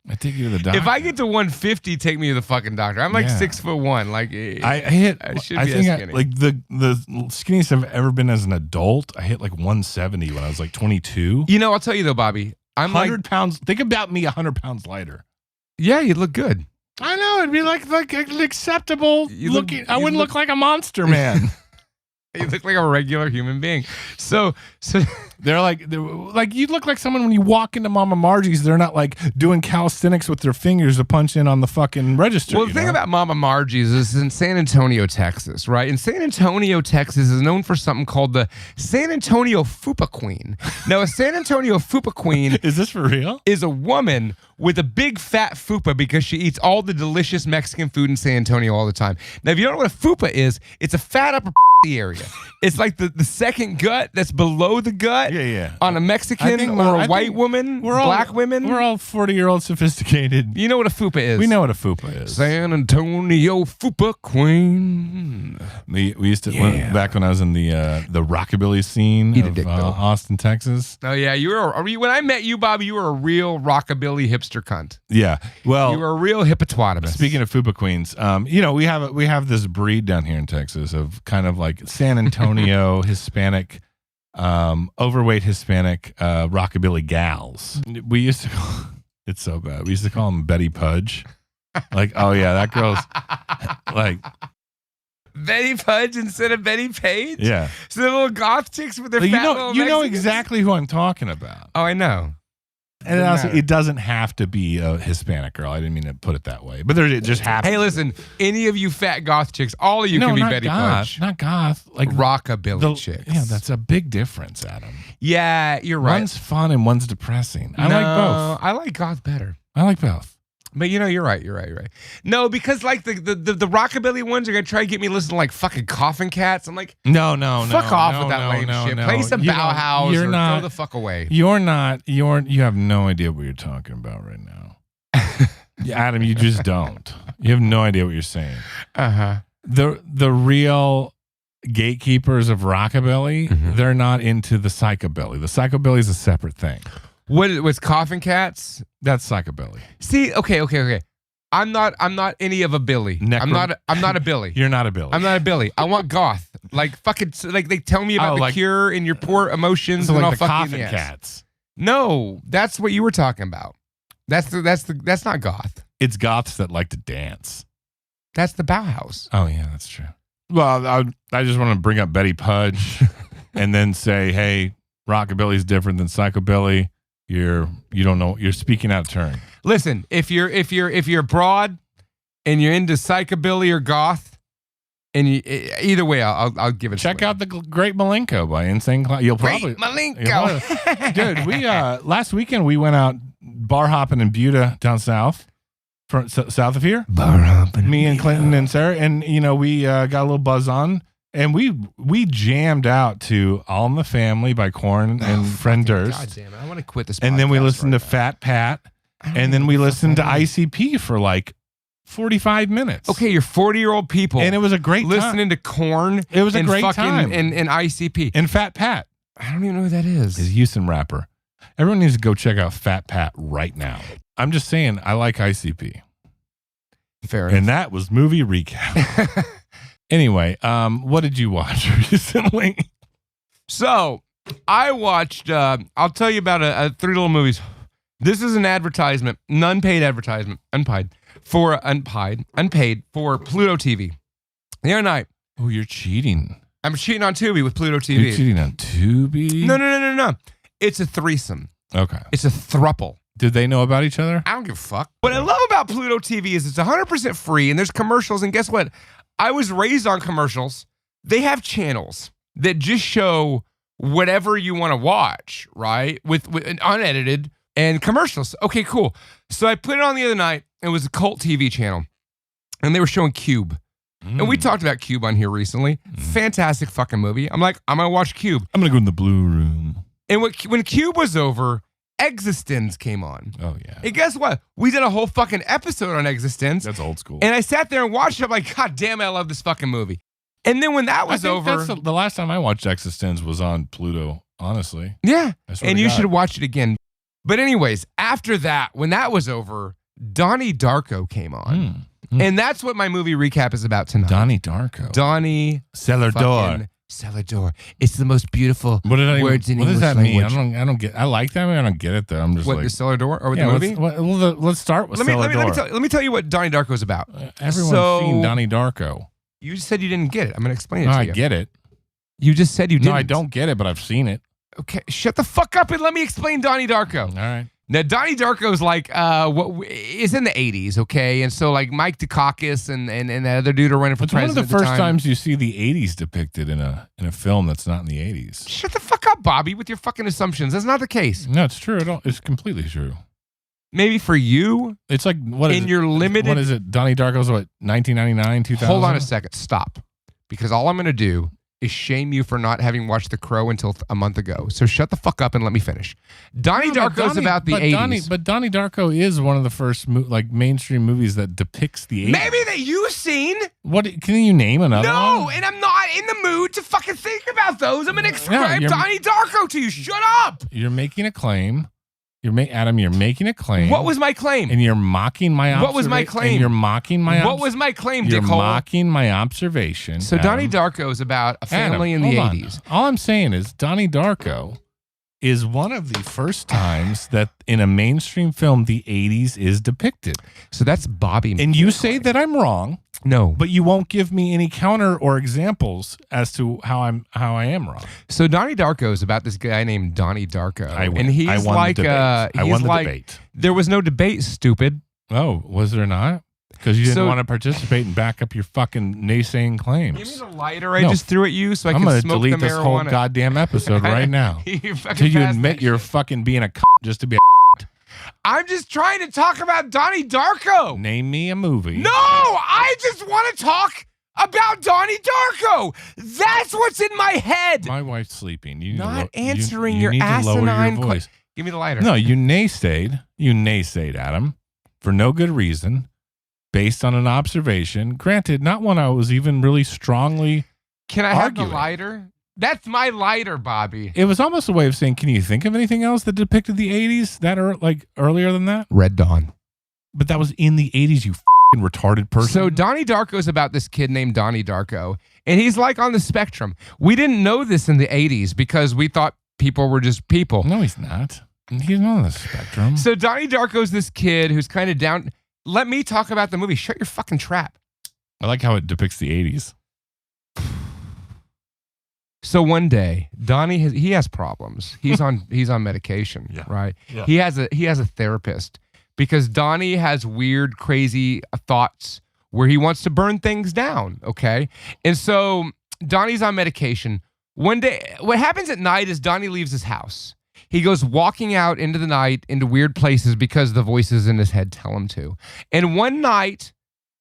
Speaker 2: If I get to 150, take me to the fucking doctor. I'm like 6'1". Like
Speaker 1: I should be skinny. Like the skinniest I've ever been as an adult. I hit like 170 when I was like 22.
Speaker 2: I'll tell you though, Bobby. I'm
Speaker 1: 100 pounds. Think about me 100 pounds lighter.
Speaker 2: Yeah, you'd look good.
Speaker 1: I know. It'd be like acceptable looking. I wouldn't look like a monster man.
Speaker 2: You look like a regular human being. So
Speaker 1: they're like you look like someone when you walk into Mama Margie's. They're not like doing calisthenics with their fingers to punch in on the fucking register.
Speaker 2: Well, the thing about Mama Margie's is in San Antonio, Texas, right? And San Antonio, Texas is known for something called the San Antonio Fupa Queen. Now, a San Antonio Fupa Queen
Speaker 1: is this for real?
Speaker 2: Is a woman with a big fat fupa because she eats all the delicious Mexican food in San Antonio all the time. Now, if you don't know what a fupa is, it's a fat upper area. It's like the second gut that's below the gut on a Mexican or a white woman, black women.
Speaker 1: We're all 40-year-old sophisticated.
Speaker 2: You know what a fupa is.
Speaker 1: We know what a fupa is.
Speaker 2: San Antonio Fupa Queen.
Speaker 1: We used to, back when I was in the rockabilly scene of Austin, Texas.
Speaker 2: Oh yeah, when I met you, Bobby, you were a real rockabilly hipster cunt.
Speaker 1: Yeah. Well,
Speaker 2: you were a real hippopotamus.
Speaker 1: Speaking of fupa queens, we have this breed down here in Texas of kind of like San Antonio Hispanic, overweight Hispanic rockabilly gals. We used to call, it's so bad. We used to call them Betty Pudge. Like, oh yeah, that girl's like
Speaker 2: Betty Pudge instead of Betty Page.
Speaker 1: Yeah.
Speaker 2: So the little goth chicks with their fat little
Speaker 1: you know exactly who I'm talking about.
Speaker 2: Oh, I know.
Speaker 1: And it doesn't have to be a Hispanic girl. I didn't mean to put it that way. But it just happens.
Speaker 2: Hey, listen, any of you fat goth chicks, all of you can be Betty Pudge.
Speaker 1: Not goth. Like
Speaker 2: rockabilly chicks.
Speaker 1: Yeah, that's a big difference, Adam.
Speaker 2: Yeah, you're right.
Speaker 1: One's fun and one's depressing. I like both.
Speaker 2: I like goth better.
Speaker 1: I like both.
Speaker 2: But you're right. No, because like the rockabilly ones are gonna try to get me to listen to like fucking Coffin Cats. I'm like,
Speaker 1: no.
Speaker 2: Fuck off with that lame shit. Play some Bauhaus or go the fuck away.
Speaker 1: You have no idea what you're talking about right now. Adam, you just don't. You have no idea what you're saying. The real gatekeepers of rockabilly, they're not into the psychobilly. The psychobilly is a separate thing.
Speaker 2: What was Coffin Cats?
Speaker 1: That's psychobilly.
Speaker 2: See, okay. I'm not any of a Billy. I'm not a Billy.
Speaker 1: You're not a Billy.
Speaker 2: I'm not a Billy. I want goth. Like fucking like they tell me about the cure and your poor emotions
Speaker 1: so
Speaker 2: and
Speaker 1: like
Speaker 2: all
Speaker 1: the
Speaker 2: fucking
Speaker 1: Coffin Cats.
Speaker 2: No, that's what you were talking about. That's not goth.
Speaker 1: It's goths that like to dance.
Speaker 2: That's the Bauhaus.
Speaker 1: Oh yeah, that's true. Well, I just want to bring up Betty Pudge and then say, hey, rockabilly's different than psychobilly. You don't know. You're speaking out of turn.
Speaker 2: Listen, if you're broad and you're into psychobilly or goth, and either way, I'll give it.
Speaker 1: Check out the Great Malenko by Insane Clown. You'll probably
Speaker 2: Malenko.
Speaker 1: Dude, we last weekend we went out bar hopping in Buda down south, south of here.
Speaker 2: Bar hopping.
Speaker 1: Me and Clinton and Sarah, and we got a little buzz on. And we jammed out to All in the Family by Korn and Friend Durst.
Speaker 2: God damn it. I want to quit this podcast.
Speaker 1: And then we listened to Fat Pat. And then we listened to ICP for like 45 minutes.
Speaker 2: Okay, you're 40-year-old people.
Speaker 1: And it was a great
Speaker 2: listening to Korn.
Speaker 1: It was a great time.
Speaker 2: And ICP.
Speaker 1: And Fat Pat.
Speaker 2: I don't even know who that is.
Speaker 1: He's a Houston rapper. Everyone needs to go check out Fat Pat right now. I'm just saying, I like ICP.
Speaker 2: Fair enough.
Speaker 1: And that was movie recap. Anyway, what did you watch recently?
Speaker 2: So, I watched, I'll tell you about 3 little movies. This is an advertisement, an unpaid advertisement, unpaid for Pluto TV. The other night.
Speaker 1: Oh, you're cheating.
Speaker 2: I'm cheating on Tubi with Pluto TV.
Speaker 1: You're cheating on Tubi?
Speaker 2: No. It's a threesome.
Speaker 1: Okay.
Speaker 2: It's a thruple.
Speaker 1: Did they know about each other?
Speaker 2: I don't give a fuck. What I love about Pluto TV is it's 100% free and there's commercials. And guess what? I was raised on commercials. They have channels that just show whatever you want to watch, right? With unedited and commercials. Okay, cool. So I put it on the other night. It was a cult TV channel. And they were showing Cube. And we talked about Cube on here recently. Fantastic fucking movie. I'm like, I'm going to watch Cube.
Speaker 1: I'm going to go in the blue room.
Speaker 2: And when Cube was over, Existence came on.
Speaker 1: Oh, yeah.
Speaker 2: And guess what? We did a whole fucking episode on Existence.
Speaker 1: That's old school.
Speaker 2: And I sat there and watched it. I'm like, God damn it, I love this fucking movie. And then when that was over.
Speaker 1: That's the last time I watched Existence was on Pluto, honestly.
Speaker 2: Yeah. And you should watch it again. But anyways, after that, when that was over, Donnie Darko came on. And that's what my movie recap is about tonight.
Speaker 1: Donnie Darko.
Speaker 2: Donnie
Speaker 1: Cellar Door.
Speaker 2: Cellar Door. It's the most beautiful words in English.
Speaker 1: What does that
Speaker 2: language.
Speaker 1: mean? I don't get. I like that. I don't get it though. I'm just
Speaker 2: the Cellar Door or the movie.
Speaker 1: Let's start with Cellar Door.
Speaker 2: Let me tell you what Donnie Darko is about.
Speaker 1: Everyone's seen Donnie Darko.
Speaker 2: You just said you didn't get it. I'm going to explain it to you.
Speaker 1: I get it.
Speaker 2: You just said you didn't.
Speaker 1: No, I don't get it, but I've seen it.
Speaker 2: Okay, shut the fuck up and let me explain Donnie Darko.
Speaker 1: All right.
Speaker 2: Now, Donnie Darko is like, what is in the 80s, okay? And so, like, Mike Dukakis and the other dude are running for president.
Speaker 1: It's one of the first times you see the 80s depicted in a film that's not in the 80s.
Speaker 2: Shut the fuck up, Bobby, with your fucking assumptions. That's not the case.
Speaker 1: No, it's true. It's completely true.
Speaker 2: Maybe for you.
Speaker 1: It's like, what is
Speaker 2: your limited.
Speaker 1: What is it? Donnie Darko's what, 1999, 2000?
Speaker 2: Hold on a second. Stop. Because all I'm going to do is shame you for not having watched The Crow until a month ago. So shut the fuck up and let me finish. Donnie Darko is about the 80s.
Speaker 1: But Donnie Darko is one of the first mainstream movies that depicts the 80s.
Speaker 2: Maybe that you've seen.
Speaker 1: What can you name another one?
Speaker 2: No, and I'm not in the mood to fucking think about those. I'm going to describe Donnie Darko to you. Shut up.
Speaker 1: You're making a claim. Adam, you're making a claim.
Speaker 2: What was my claim?
Speaker 1: And you're mocking my observation.
Speaker 2: What was my claim?
Speaker 1: And you're mocking my
Speaker 2: What was my claim,
Speaker 1: You're
Speaker 2: dickhole?
Speaker 1: mocking my observation.
Speaker 2: So Donnie Darko is about a family in the 80s.
Speaker 1: All I'm saying is Donnie Darko is one of the first times that in a mainstream film the 80s is depicted.
Speaker 2: So that's Bobby.
Speaker 1: And you say that I'm wrong.
Speaker 2: No.
Speaker 1: But you won't give me any counter or examples as to how I am wrong.
Speaker 2: So Donnie Darko is about this guy named Donnie Darko.
Speaker 1: I won the debate.
Speaker 2: There was no debate, stupid.
Speaker 1: Oh, was there not? Because you didn't want to participate and back up your fucking naysaying claims.
Speaker 2: Give me the lighter I just threw at you so I can smoke the marijuana.
Speaker 1: I'm going to delete this whole goddamn episode right now. Till you admit you're fucking being a c*** just to be a
Speaker 2: I'm just trying to talk about Donnie Darko.
Speaker 1: Name me a movie.
Speaker 2: No, I just want to talk about Donnie Darko. That's what's in my head.
Speaker 1: My wife's sleeping. You
Speaker 2: Not
Speaker 1: need to
Speaker 2: answering
Speaker 1: you
Speaker 2: your
Speaker 1: need to lower
Speaker 2: asinine
Speaker 1: your voice.
Speaker 2: Give me the lighter.
Speaker 1: No, you naysayed, Adam, for no good reason, based on an observation. Granted, not one I was even really strongly
Speaker 2: Can I have
Speaker 1: arguing.
Speaker 2: the lighter? That's my lighter, Bobby.
Speaker 1: It was almost a way of saying, can you think of anything else that depicted the 80s that are like earlier than that?
Speaker 2: Red Dawn.
Speaker 1: But that was in the 80s, you f***ing retarded person.
Speaker 2: So Donnie Darko is about this kid named Donnie Darko, and he's like on the spectrum. We didn't know this in the 80s because we thought people were just people.
Speaker 1: No, he's not. He's not on the spectrum.
Speaker 2: So Donnie Darko's this kid who's kind of down. Let me talk about the movie. Shut your fucking trap.
Speaker 1: I like how it depicts the 80s.
Speaker 2: So one day, Donnie he has problems. He's on medication,
Speaker 1: Yeah.
Speaker 2: right?
Speaker 1: Yeah.
Speaker 2: He has a therapist because Donnie has weird, crazy thoughts where he wants to burn things down. Okay, and so Donnie's on medication. One day, what happens at night is Donnie leaves his house. He goes walking out into the night into weird places because the voices in his head tell him to. And one night,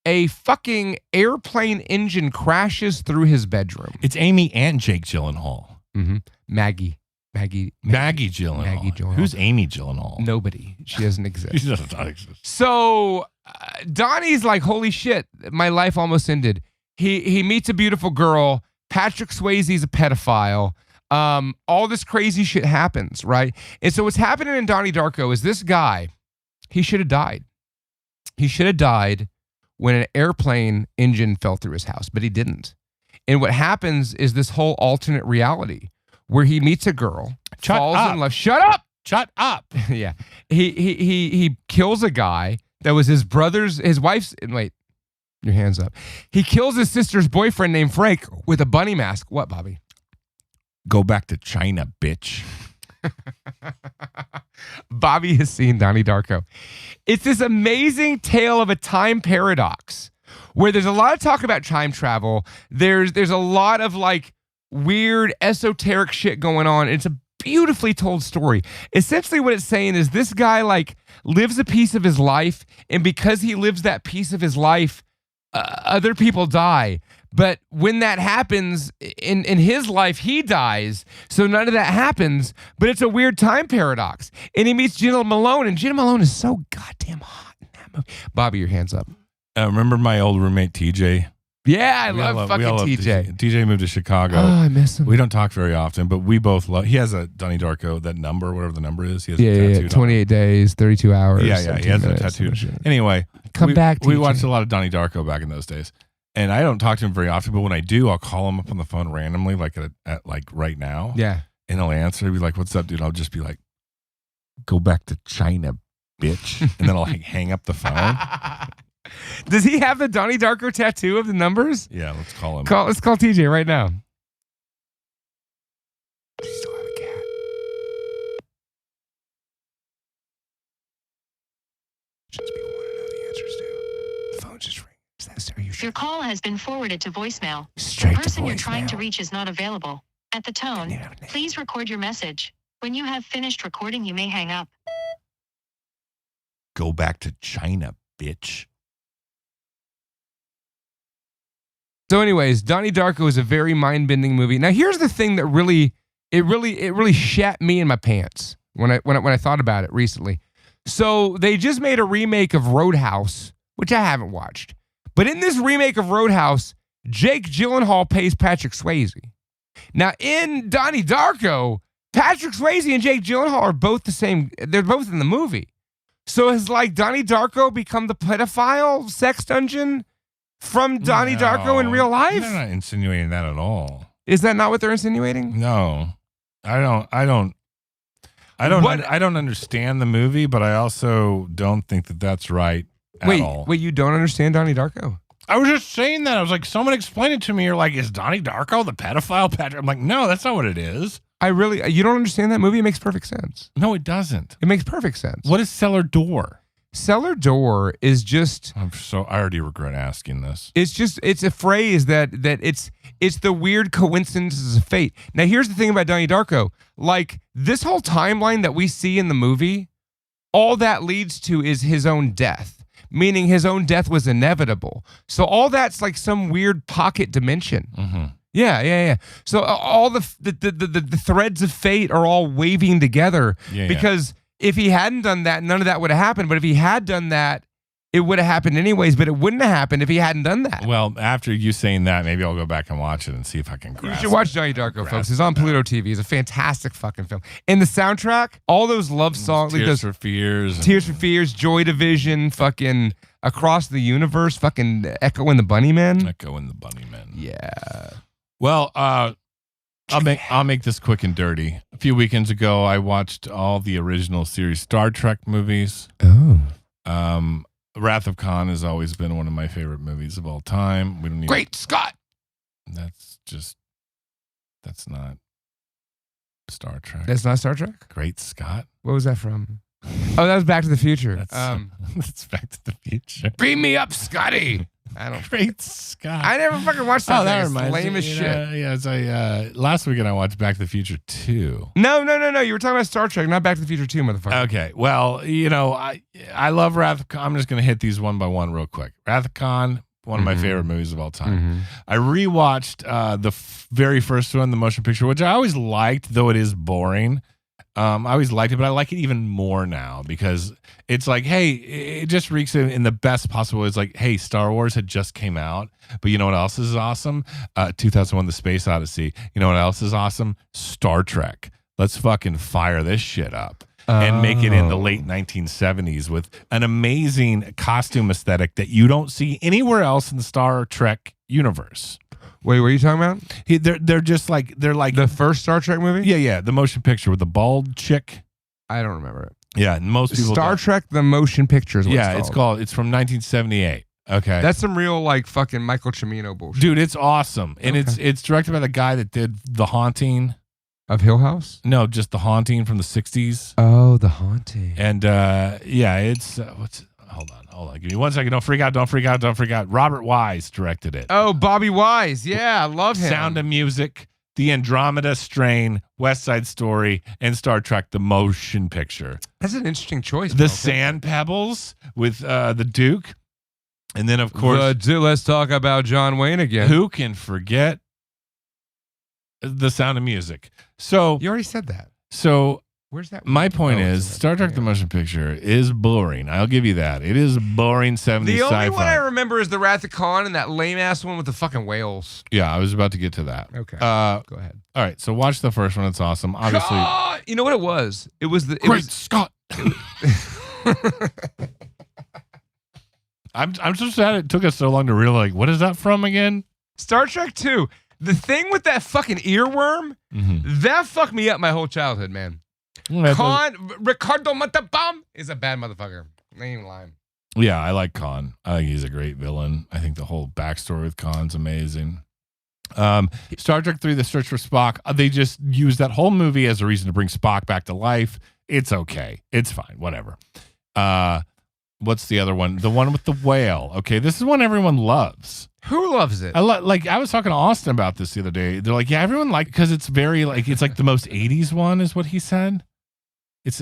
Speaker 2: a fucking airplane engine crashes through his bedroom.
Speaker 1: It's Amy and Jake Gyllenhaal.
Speaker 2: Mm-hmm. Maggie
Speaker 1: Gyllenhaal.
Speaker 2: Maggie Gyllenhaal.
Speaker 1: Who's Amy Gyllenhaal?
Speaker 2: Nobody. She doesn't exist.
Speaker 1: She does not exist.
Speaker 2: So Donnie's like, holy shit, my life almost ended. He meets a beautiful girl. Patrick Swayze's a pedophile. All this crazy shit happens, right? And so what's happening in Donnie Darko is this guy, he should have died. He should have died when an airplane engine fell through his house, but he didn't. And what happens is this whole alternate reality where he meets a girl, falls in love. Shut up!
Speaker 1: Shut up!
Speaker 2: Yeah. He kills a guy that was his wife's, wait, your hands up. He kills his sister's boyfriend named Frank with a bunny mask. What, Bobby?
Speaker 1: Go back to China, bitch.
Speaker 2: Bobby has seen Donnie Darko. It's this amazing tale of a time paradox where there's a lot of talk about time travel. There's a lot of like weird esoteric shit going on. It's a beautifully told story. Essentially what it's saying is this guy like lives a piece of his life, and because he lives that piece of his life, other people die. But when that happens in his life, he dies. So none of that happens. But it's a weird time paradox. And he meets Gina Malone, and Gina Malone is so goddamn hot in that movie. Bobby, your hands up.
Speaker 1: Remember my old roommate, TJ?
Speaker 2: Yeah, I love fucking TJ.
Speaker 1: TJ moved to Chicago.
Speaker 2: Oh, I miss him.
Speaker 1: We don't talk very often, but we both love. He has a Donnie Darko, that number, whatever the number is. He has a tattoo.
Speaker 2: 28 days, 32 hours.
Speaker 1: Yeah. He has a tattoo. Anyway,
Speaker 2: Come back,
Speaker 1: We
Speaker 2: TJ.
Speaker 1: watched a lot of Donnie Darko back in those days. And I don't talk to him very often, but when I do, I'll call him up on the phone randomly, like at like right now.
Speaker 2: Yeah.
Speaker 1: And he'll answer. He'll be like, "What's up, dude?" I'll just be like, "Go back to China, bitch." And then I'll hang up the phone.
Speaker 2: Does he have the Donnie Darko tattoo of the numbers?
Speaker 1: Yeah, let's call him.
Speaker 2: Let's call TJ right now. Does he still have a cat? Just people want to know the answers to. The phone's just ringing. Are you sure?
Speaker 7: Your call has been forwarded to voicemail.
Speaker 2: Straight
Speaker 7: The person
Speaker 2: to
Speaker 7: you're trying
Speaker 2: voicemail.
Speaker 7: to reach is not available. At the tone, please record your message. When you have finished recording, you may hang up.
Speaker 1: Go back to China, bitch.
Speaker 2: So, anyways, Donnie Darko is a very mind-bending movie. Now, here's the thing that really shat me in my pants when I thought about it recently. So they just made a remake of Roadhouse, which I haven't watched. But in this remake of Roadhouse, Jake Gyllenhaal plays Patrick Swayze. Now, in Donnie Darko, Patrick Swayze and Jake Gyllenhaal are both the same. They're both in the movie. So has like Donnie Darko become the pedophile sex dungeon from Donnie Darko in real life?
Speaker 1: They're not insinuating that at all.
Speaker 2: Is that not what they're insinuating?
Speaker 1: No, I don't understand the movie, but I also don't think that that's right at all.
Speaker 2: Wait, you don't understand Donnie Darko?
Speaker 1: I was just saying that. I was like, someone explain it to me. You're like, is Donnie Darko the pedophile Patrick? I'm like, no, that's not what it is.
Speaker 2: You don't understand that movie? It makes perfect sense.
Speaker 1: No, it doesn't.
Speaker 2: It makes perfect sense.
Speaker 1: What is cellar door?
Speaker 2: Cellar door is just.
Speaker 1: I already regret asking this.
Speaker 2: It's a phrase that it's the weird coincidences of fate. Now, here's the thing about Donnie Darko. Like, this whole timeline that we see in the movie, all that leads to is his own death, meaning his own death was inevitable. So all that's like some weird pocket dimension.
Speaker 1: Mm-hmm.
Speaker 2: Yeah. So all the threads of fate are all waving together because if he hadn't done that, none of that would have happened. But if he had done that, it would have happened anyways, but it wouldn't have happened if he hadn't done that.
Speaker 1: Well, after you saying that, maybe I'll go back and watch it and see if I can grasp.
Speaker 2: You should watch Donnie Darko, folks. It's on Pluto TV. It's a fantastic fucking film. And the soundtrack, all those love songs,
Speaker 1: Tears for Fears,
Speaker 2: Joy Division, fucking Across the Universe, fucking Echo and the Bunnymen. Yeah.
Speaker 1: Well, I'll make this quick and dirty. A few weekends ago, I watched all the original series Star Trek movies.
Speaker 2: Oh.
Speaker 1: Wrath of Khan has always been one of my favorite movies of all time. We don't need
Speaker 2: Great Scott.
Speaker 1: That's not Star Trek.
Speaker 2: That's not Star Trek?
Speaker 1: Great Scott.
Speaker 2: What was that from? Oh, that was Back to the Future.
Speaker 1: That's Back to the Future.
Speaker 2: Beam me up, Scotty. I don't.
Speaker 1: Great Scott.
Speaker 2: I never fucking watched that.
Speaker 1: That
Speaker 2: It's
Speaker 1: reminds
Speaker 2: lame
Speaker 1: me,
Speaker 2: as shit.
Speaker 1: Last weekend I watched Back to the Future 2.
Speaker 2: No. You were talking about Star Trek, not Back to the Future 2, motherfucker.
Speaker 1: Okay. Well, I love Wrath of Khan. I'm just going to hit these one by one real quick. Wrath of Khan, one of my favorite movies of all time. I rewatched the very first one, the motion picture, which I always liked, though it is boring. I always liked it, but I like it even more now because it's like, hey, it just reeks in the best possible way. It's like, hey, Star Wars had just came out, but you know what else is awesome? 2001: The Space Odyssey. You know what else is awesome? Star Trek. Let's fucking fire this shit up and make it in the late 1970s with an amazing costume aesthetic that you don't see anywhere else in the Star Trek universe.
Speaker 2: Wait, what are you talking about?
Speaker 1: They're just like
Speaker 2: The first Star Trek movie?
Speaker 1: Yeah, the motion picture with the bald chick.
Speaker 2: I don't remember it.
Speaker 1: Yeah, and most people
Speaker 2: Star Trek: The Motion Picture is what
Speaker 1: it's called. It's from 1978. Okay,
Speaker 2: that's some real like fucking Michael Cimino bullshit,
Speaker 1: dude. It's awesome, and it's directed by the guy that did The Haunting
Speaker 2: of Hill House.
Speaker 1: No, just The Haunting from the 60s.
Speaker 2: Oh, The Haunting.
Speaker 1: And it's Hold on. Give me 1 second. Don't freak out. Robert Wise directed it.
Speaker 2: Oh, Bobby Wise. Yeah, I love him.
Speaker 1: Sound of Music, The Andromeda Strain, West Side Story, and Star Trek: The Motion Picture.
Speaker 2: That's an interesting choice.
Speaker 1: The Sand Pebbles with the Duke. And then, of course...
Speaker 2: let's talk about John Wayne again.
Speaker 1: Who can forget The Sound of Music? So
Speaker 2: you already said that.
Speaker 1: So...
Speaker 2: Where's that?
Speaker 1: My point is, Star Trek: The Motion Picture is boring. I'll give you that. It is boring 70s
Speaker 2: The
Speaker 1: sci-fi.
Speaker 2: only one I remember is the Wrath of Khan and that lame-ass one with the fucking whales.
Speaker 1: Yeah, I was about to get to that.
Speaker 2: Okay. Go ahead.
Speaker 1: All right, so watch the first one. It's awesome. Obviously.
Speaker 2: You know what it was? It was the...
Speaker 1: Great Scott. I'm so sad it took us so long to realize, what is that from again?
Speaker 2: Star Trek 2. The thing with that fucking earworm, that fucked me up my whole childhood, man. Ricardo Montalban is a bad motherfucker. I ain't even lying.
Speaker 1: Yeah, I like Khan. I think he's a great villain. I think the whole backstory with Khan's amazing. Star Trek 3, The Search for Spock, they just use that whole movie as a reason to bring Spock back to life. It's okay. It's fine. Whatever. What's the other one? The one with the whale. Okay, this is one everyone loves.
Speaker 2: Who loves it?
Speaker 1: I was talking to Austin about this the other day. They're like, yeah, everyone because it's very it's like the most 80s one is what he said.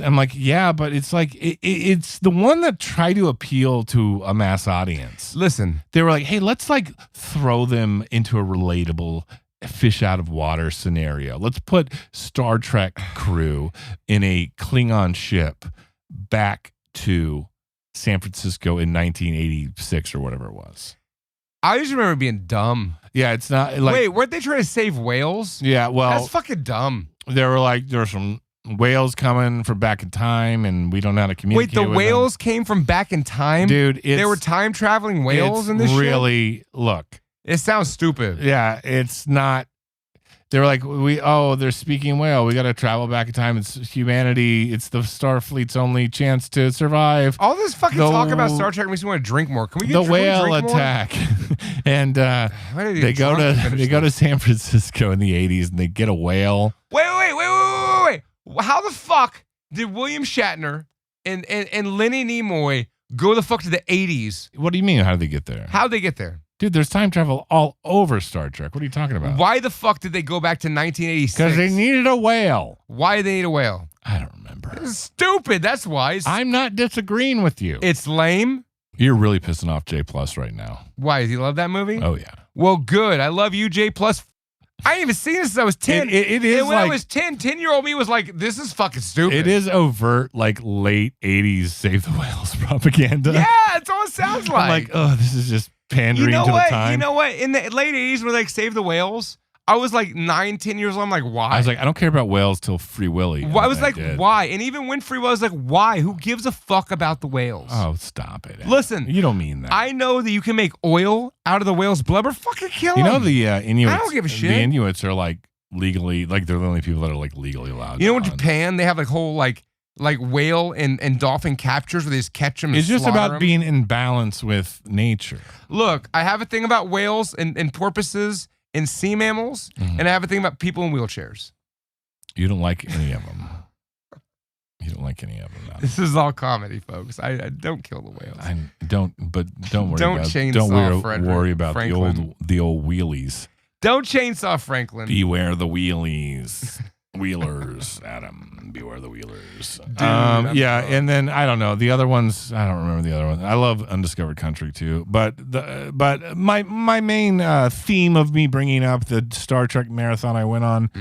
Speaker 1: I'm like, yeah, but it's like it's the one that tried to appeal to a mass audience.
Speaker 2: Listen,
Speaker 1: they were like, hey, let's throw them into a relatable fish out of water scenario. Let's put Star Trek crew in a Klingon ship back to San Francisco in 1986 or whatever it was.
Speaker 2: I just remember being dumb.
Speaker 1: Yeah, it's not like...
Speaker 2: Wait, weren't they trying to save whales?
Speaker 1: Yeah, well...
Speaker 2: That's fucking dumb.
Speaker 1: They were like, there's some whales coming from back in time, and we don't know how to communicate with them.
Speaker 2: Wait, the whales came from back in time?
Speaker 1: Dude,
Speaker 2: they were time-traveling whales in this
Speaker 1: really,
Speaker 2: shit?
Speaker 1: Look.
Speaker 2: It sounds stupid.
Speaker 1: Yeah, it's not... They were like, they're speaking whale. We got to travel back in time. It's humanity. It's the Starfleet's only chance to survive.
Speaker 2: All this fucking talk about Star Trek makes me want to drink more. Can we get
Speaker 1: the whale attack? And they go to San Francisco in the 80s and they get a whale.
Speaker 2: Wait. How the fuck did William Shatner and Lenny Nimoy go the fuck to the 80s?
Speaker 1: What do you mean? How did they get there?
Speaker 2: How'd they get there?
Speaker 1: Dude, there's time travel all over Star Trek. What are you talking about?
Speaker 2: Why the fuck did they go back to 1986?
Speaker 1: Because they needed a whale.
Speaker 2: Why did they need a whale?
Speaker 1: I don't remember.
Speaker 2: It's stupid. That's why.
Speaker 1: I'm not disagreeing with you.
Speaker 2: It's lame.
Speaker 1: You're really pissing off J Plus right now.
Speaker 2: Why? Does he love that movie?
Speaker 1: Oh, yeah.
Speaker 2: Well, good. I love you, J Plus. I ain't even seen this since I was 10.
Speaker 1: It is
Speaker 2: and when
Speaker 1: like,
Speaker 2: I was 10-year-old me was like, this is fucking stupid.
Speaker 1: It is overt, like late 80s Save the Whales propaganda.
Speaker 2: Yeah, that's all it sounds like.
Speaker 1: I'm like, oh, this is just pandering to the time.
Speaker 2: You know what? In the late 80s where like Save the Whales, I was like 9-10 years old. I'm like, why?
Speaker 1: I was like, I don't care about whales till Free Willy.
Speaker 2: I was like, why? And even when Free Willy, I was like, why? Who gives a fuck about the whales?
Speaker 1: Oh, stop it.
Speaker 2: Listen.
Speaker 1: You don't mean that.
Speaker 2: I know that you can make oil out of the whale's blubber. Fucking kill them.
Speaker 1: You know the Inuits.
Speaker 2: I don't give a shit.
Speaker 1: The Inuits are like legally, like they're the only people that are like legally allowed.
Speaker 2: You know in Japan, they have like whole like whale and dolphin captures where they just catch them and
Speaker 1: it's just about
Speaker 2: them.
Speaker 1: being in balance with nature.
Speaker 2: Look, I have a thing about whales and porpoises and sea mammals, and I have a thing about people in wheelchairs.
Speaker 1: You don't like any of them. You don't like any of them. No.
Speaker 2: This is all comedy, folks. I don't kill the whales.
Speaker 1: Don't worry
Speaker 2: Don't
Speaker 1: about
Speaker 2: chainsaw
Speaker 1: worry about
Speaker 2: Franklin.
Speaker 1: the old wheelies.
Speaker 2: Don't chainsaw Franklin.
Speaker 1: Beware the wheelies. Wheelers, Adam. Beware the wheelers. Yeah, and then I don't know the other ones. I don't remember the other ones. I love Undiscovered Country too, but my main theme of me bringing up the Star Trek marathon I went on,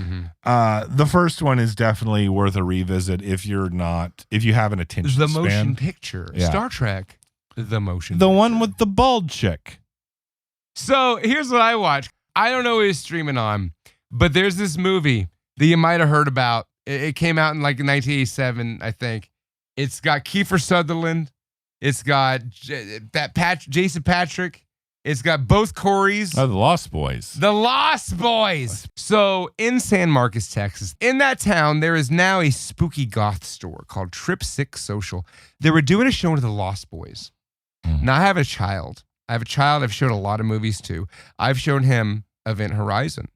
Speaker 1: the first one is definitely worth a revisit if you have an attention
Speaker 2: the
Speaker 1: span.
Speaker 2: motion picture,
Speaker 1: Yeah.
Speaker 2: Star Trek, the motion.
Speaker 1: The one with the bald chick.
Speaker 2: So here's what I watched. I don't know what it's streaming on, but there's this movie that you might have heard about. It came out in like 1987, I think. It's got Kiefer Sutherland. It's got Jason Patrick. It's got both Coreys.
Speaker 1: Oh, the Lost Boys.
Speaker 2: The Lost Boys. So in San Marcos, Texas, in that town, there is now a spooky goth store called Trip Six Social. They were doing a show to the Lost Boys. Now I have a child. I've shown a lot of movies too. I've shown him Event Horizon.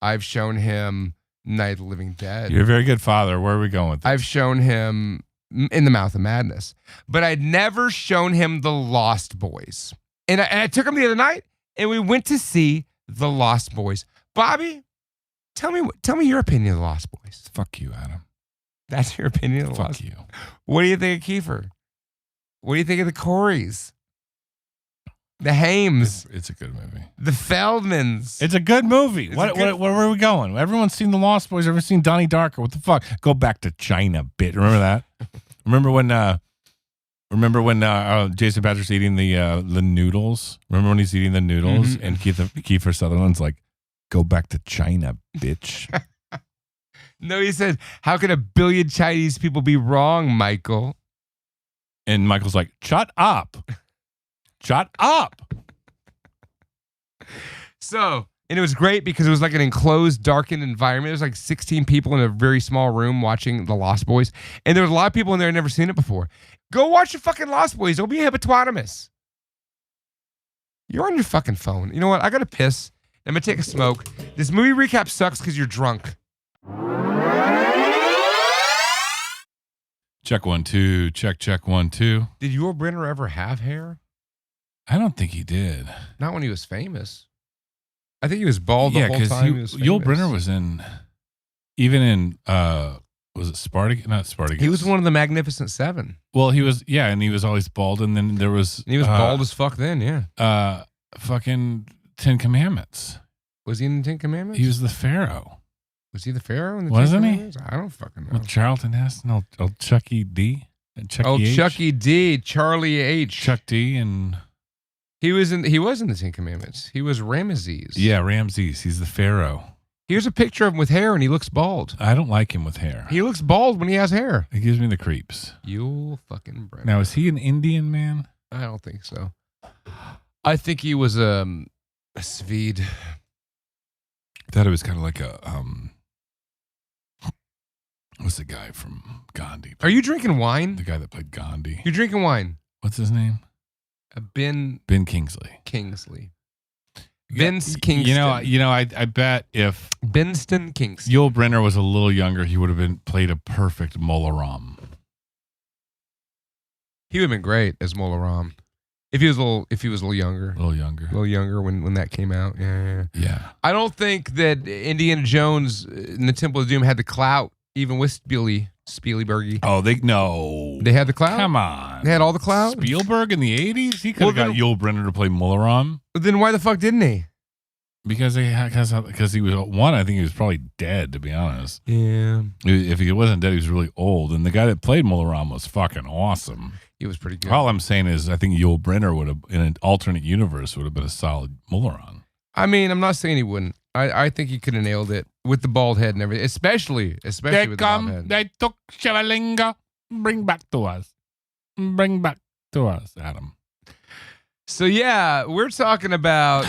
Speaker 2: I've shown him Night of the Living Dead.
Speaker 1: You're a very good father. Where are we going with this?
Speaker 2: I've shown him In the Mouth of Madness. But I'd never shown him The Lost Boys. And I took him the other night, and we went to see The Lost Boys. Bobby, tell me your opinion of The Lost Boys.
Speaker 1: Fuck you, Adam.
Speaker 2: That's your opinion of The Lost
Speaker 1: Fuck you.
Speaker 2: What do you think of Kiefer? What do you think of the Coreys? The Hames?
Speaker 1: It's a good movie.
Speaker 2: The Feldmans?
Speaker 1: It's a good movie. Where are we going? Everyone's seen The Lost Boys. Everyone's seen Donnie Darko. What the fuck? Go back to China, bitch. Remember that? Remember when Jason Patrick's eating the noodles? Remember when he's eating the noodles and Kiefer Sutherland's like, go back to China, bitch.
Speaker 2: No, he said, how could 1 billion Chinese people be wrong, Michael?
Speaker 1: And Michael's like, shut up. Shut up.
Speaker 2: So, and it was great because it was like an enclosed, darkened environment. There was like 16 people in a very small room watching The Lost Boys. And there was a lot of people in there who had never seen it before. Go watch the fucking Lost Boys. Don't be a hippopotamus. You're on your fucking phone. You know what? I got to piss. I'm going to take a smoke. This movie recap sucks because you're drunk.
Speaker 1: Check 1 2. Check 1 2.
Speaker 2: Did Yul Brynner ever have hair?
Speaker 1: I don't think he did.
Speaker 2: Not when he was famous. I think he was bald the whole time.
Speaker 1: Yul Brynner was in, was it Spartacus? Not Spartacus.
Speaker 2: He was one of the Magnificent Seven.
Speaker 1: Well, he was, yeah, and he was always bald, and then there was...
Speaker 2: He was bald as fuck then, yeah.
Speaker 1: Fucking 10 Commandments.
Speaker 2: Was he in the 10 Commandments?
Speaker 1: He was the Pharaoh.
Speaker 2: Was he the Pharaoh in the
Speaker 1: Wasn't
Speaker 2: 10
Speaker 1: he?
Speaker 2: Commandments? I don't fucking know.
Speaker 1: With Charlton Heston, old Chucky D. And Chucky H.
Speaker 2: Chucky D, Charlie H.
Speaker 1: Chuck D and...
Speaker 2: He was in the 10 Commandments. He was Ramesses.
Speaker 1: Yeah, Ramses. He's the Pharaoh.
Speaker 2: Here's a picture of him with hair, and he looks bald.
Speaker 1: I don't like him with hair.
Speaker 2: He looks bald when he has hair.
Speaker 1: He gives me the creeps.
Speaker 2: Yul fucking Brynner.
Speaker 1: Now, is he an Indian man?
Speaker 2: I don't think so. I think he was a Swede.
Speaker 1: I thought it was kind of like a what's the guy from Gandhi?
Speaker 2: Are you drinking wine?
Speaker 1: The guy that played Gandhi.
Speaker 2: You're drinking wine.
Speaker 1: What's his name?
Speaker 2: Ben
Speaker 1: Kingsley.
Speaker 2: Kingsley.
Speaker 1: Yeah,
Speaker 2: Vince Kingston.
Speaker 1: You know, I bet if
Speaker 2: Benston Kingston.
Speaker 1: Yul Brynner was a little younger, he would have played a perfect Molaram.
Speaker 2: He would have been great as Mola Ram. If he was a little younger.
Speaker 1: A little younger
Speaker 2: when that came out. Yeah.
Speaker 1: Yeah.
Speaker 2: I don't think that Indiana Jones in the Temple of Doom had the clout even with Spielberg.
Speaker 1: Oh, they
Speaker 2: Had the cloud?
Speaker 1: Come on.
Speaker 2: They had all the cloud?
Speaker 1: Spielberg in the 80s? He could have got Yul Brynner to play Mulleram.
Speaker 2: Then why the fuck didn't he?
Speaker 1: Because he was one. I think he was probably dead, to be honest.
Speaker 2: Yeah.
Speaker 1: If he wasn't dead, he was really old. And the guy that played Mulleram was fucking awesome.
Speaker 2: He was pretty good.
Speaker 1: All I'm saying is, I think Yul Brynner would have, in an alternate universe, would have been a solid Mulleram.
Speaker 2: I mean, I'm not saying he wouldn't. I think he could have nailed it with the bald head and everything, especially with the bald head.
Speaker 1: They took Shavalinga. Bring back to us, Adam.
Speaker 2: So yeah, we're talking about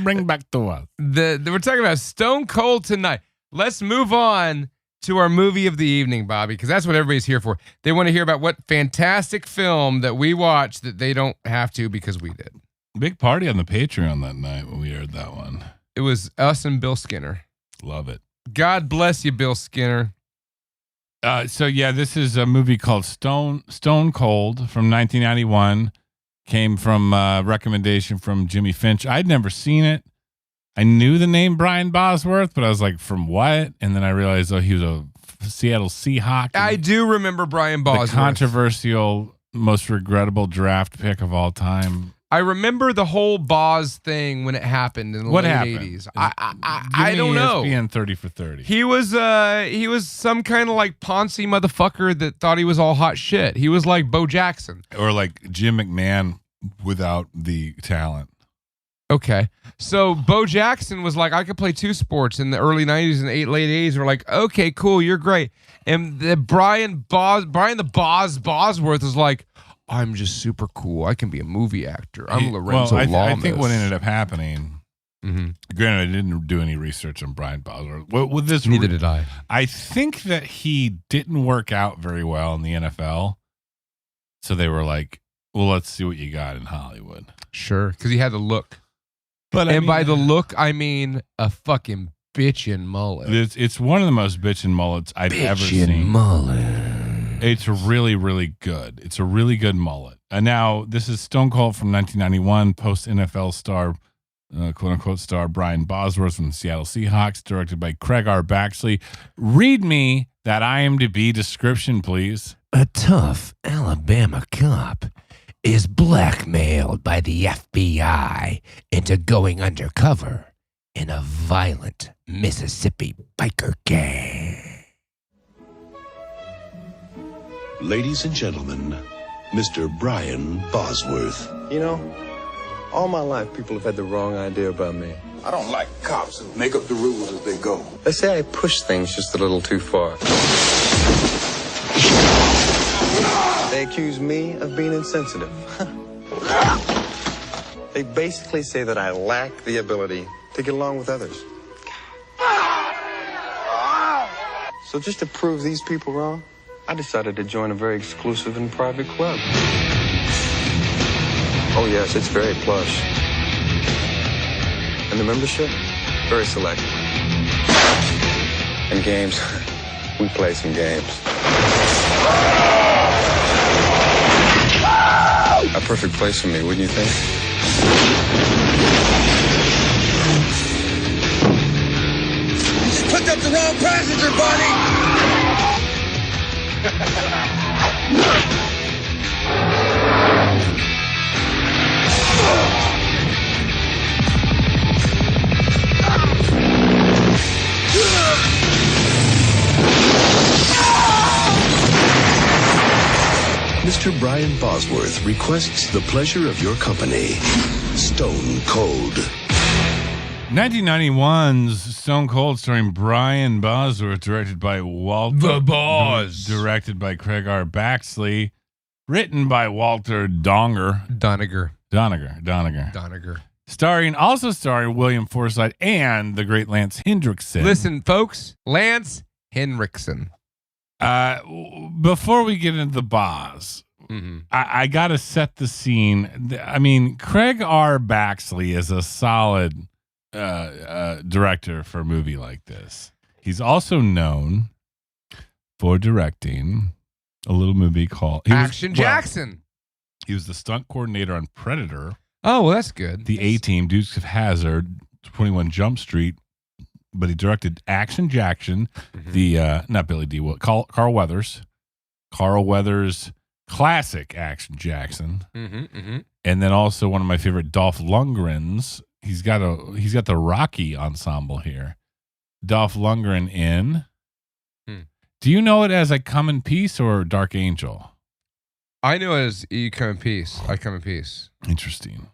Speaker 1: bring back to us.
Speaker 2: We're talking about Stone Cold tonight. Let's move on to our movie of the evening, Bobby, because that's what everybody's here for. They want to hear about what fantastic film that we watched that they don't have to because we did.
Speaker 1: Big party on the Patreon that night when we aired that one.
Speaker 2: It was us and Bill Skinner.
Speaker 1: Love it.
Speaker 2: God bless you, Bill Skinner.
Speaker 1: So yeah, this is a movie called Stone Cold from 1991. Came from a recommendation from Jimmy Finch. I'd never seen it. I knew the name Brian Bosworth, but I was like, from what? And then I realized, he was a Seattle Seahawk.
Speaker 2: I do remember Brian Bosworth.
Speaker 1: The controversial, most regrettable draft pick of all time.
Speaker 2: I remember the whole Boz thing when it happened in the late 80s. I don't know.
Speaker 1: ESPN 30 for 30.
Speaker 2: He was some kind of like Ponzi motherfucker that thought he was all hot shit. He was like Bo Jackson.
Speaker 1: Or like Jim McMahon without the talent.
Speaker 2: Okay. So Bo Jackson was like, I could play two sports in the early 90s and late 80s. We're like, okay, cool, you're great. And the Brian the Bosworth was like, I'm just super cool. I can be a movie actor. I'm Lorenzo Lamas.
Speaker 1: I think what ended up happening, granted, I didn't do any research on Brian Bosworth.
Speaker 2: Neither did I.
Speaker 1: I think that he didn't work out very well in the NFL. So they were like, well, let's see what you got in Hollywood.
Speaker 2: Sure. Because he had the look.
Speaker 1: But
Speaker 2: by the look, I mean a fucking bitchin' mullet.
Speaker 1: It's one of the most bitchin' mullets I've ever seen.
Speaker 2: Bitchin' mullet.
Speaker 1: It's really, really good. It's a really good mullet. And now this is Stone Cold from 1991, post NFL star, quote unquote star Brian Bosworth from the Seattle Seahawks, directed by Craig R. Baxley. Read me that IMDb description, please.
Speaker 8: A tough Alabama cop is blackmailed by the FBI into going undercover in a violent Mississippi biker gang.
Speaker 9: Ladies and gentlemen, Mr. Brian Bosworth.
Speaker 10: You know, all my life people have had the wrong idea about me.
Speaker 11: I don't like cops who make up the rules as they go.
Speaker 10: They say I push things just a little too far. They accuse me of being insensitive. They basically say that I lack the ability to get along with others. So just to prove these people wrong, I decided to join a very exclusive and private club. Oh yes, it's very plush. And the membership, very select. And games, we play some games. A perfect place for me, wouldn't you think?
Speaker 11: You just picked up the wrong passenger, buddy!
Speaker 9: Mr. Brian Bosworth requests the pleasure of your company. Stone Cold.
Speaker 1: 1991's Stone Cold, starring Brian Bosworth, directed by Walter.
Speaker 2: The Boz.
Speaker 1: Directed by Craig R. Baxley. Written by Walter Doniger. Also starring William Forsythe and the great Lance Hendrickson.
Speaker 2: Listen, folks, Lance Henriksen.
Speaker 1: Before we get into the Boz, I got to set the scene. I mean, Craig R. Baxley is a solid director for a movie like this. He's also known for directing a little movie called
Speaker 2: Jackson.
Speaker 1: He was the stunt coordinator on Predator.
Speaker 2: Oh, well, that's good.
Speaker 1: The A-Team, Dukes of Hazzard, 21 Jump Street, but he directed Action Jackson, the not Billy D. Carl Weathers. Carl Weathers' classic Action Jackson. And then also one of my favorite Dolph Lundgren's. He's got the Rocky ensemble here. Dolph Lundgren in. Do you know it as I Come in Peace or Dark Angel?
Speaker 2: I know it as You Come in Peace. I Come in Peace.
Speaker 1: Interesting.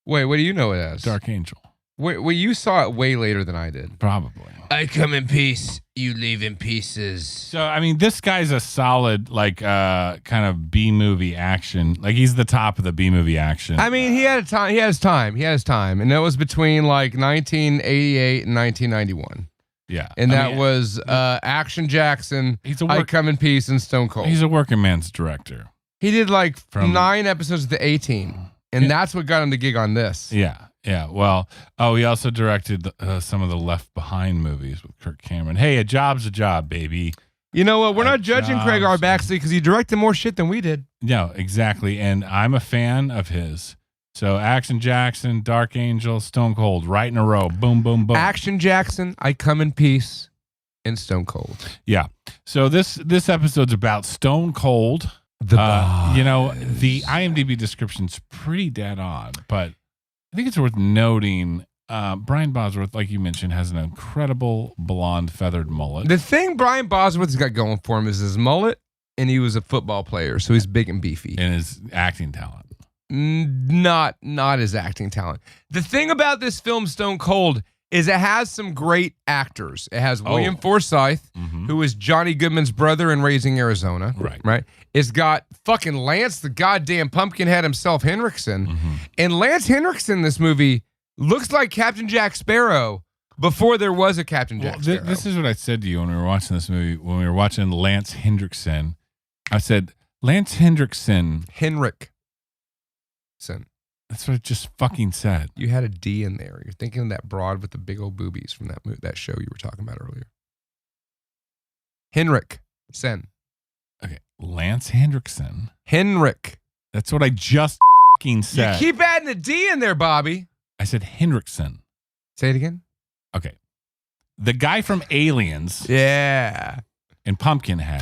Speaker 2: Wait, what do you know it as?
Speaker 1: Dark Angel.
Speaker 2: Wait, well, you saw it way later than I did.
Speaker 1: Probably.
Speaker 8: I come in peace, you leave in pieces.
Speaker 1: So, I mean, this guy's a solid, like, kind of B-movie action. Like, he's the top of the B-movie action.
Speaker 2: I mean, he had his time. And that was between, like, 1988 and 1991.
Speaker 1: Yeah.
Speaker 2: And that was Action Jackson, I Come in Peace, and Stone Cold.
Speaker 1: He's a working man's director.
Speaker 2: He did, like, 9 episodes of the A-Team. And that's what got him the gig on this.
Speaker 1: Yeah. Yeah, well, he also directed some of the Left Behind movies with Kirk Cameron. Hey, a job's a job, baby.
Speaker 2: You know what? We're not judging Craig R. Baxley because he directed more shit than we did.
Speaker 1: No, exactly. And I'm a fan of his. So Action Jackson, Dark Angel, Stone Cold, right in a row. Boom, boom, boom.
Speaker 2: Action Jackson, I Come in Peace, and Stone Cold.
Speaker 1: Yeah. So this episode's about Stone Cold. The IMDb description's pretty dead on, but I think it's worth noting Brian Bosworth, like you mentioned, has an incredible blonde feathered mullet.
Speaker 2: The thing Brian Bosworth's got going for him is his mullet, and he was a football player, so he's big and beefy.
Speaker 1: And his acting talent.
Speaker 2: Not his acting talent. The thing about this film, Stone Cold, is it has some great actors. It has William Forsythe, who is Johnny Goodman's brother in Raising Arizona. Right. It's got fucking Lance, the goddamn Pumpkinhead himself, Henriksen. And Lance Henriksen in this movie looks like Captain Jack Sparrow before there was a Captain Jack Sparrow.
Speaker 1: This is what I said to you when we were watching this movie. When we were watching Lance Henriksen, I said, Lance Henriksen. That's what I just fucking said.
Speaker 2: You had a D in there. You're thinking of that broad with the big old boobies from that show you were talking about earlier. Henriksen.
Speaker 1: Okay, Lance Henriksen.
Speaker 2: That's
Speaker 1: what I just fucking said.
Speaker 2: You keep adding a D in there, Bobby.
Speaker 1: I said Henriksen.
Speaker 2: Say it again.
Speaker 1: Okay. The guy from Aliens.
Speaker 2: Yeah.
Speaker 1: And Pumpkinhead.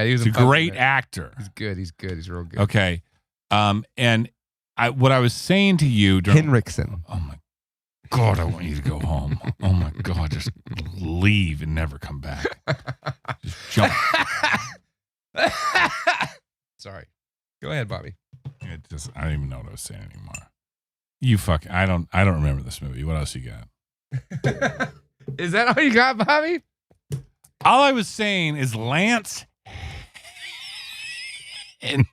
Speaker 2: He's
Speaker 1: a great actor.
Speaker 2: He's good. He's real good.
Speaker 1: Okay. And what I was saying to you
Speaker 2: Henriksen.
Speaker 1: Oh my God, I want you to go home. Oh my God, just leave and never come back. Just jump.
Speaker 2: Sorry. Go ahead, Bobby.
Speaker 1: I don't even know what I was saying anymore. I don't remember this movie. What else you got?
Speaker 2: Is that all you got, Bobby?
Speaker 1: All I was saying is Lance and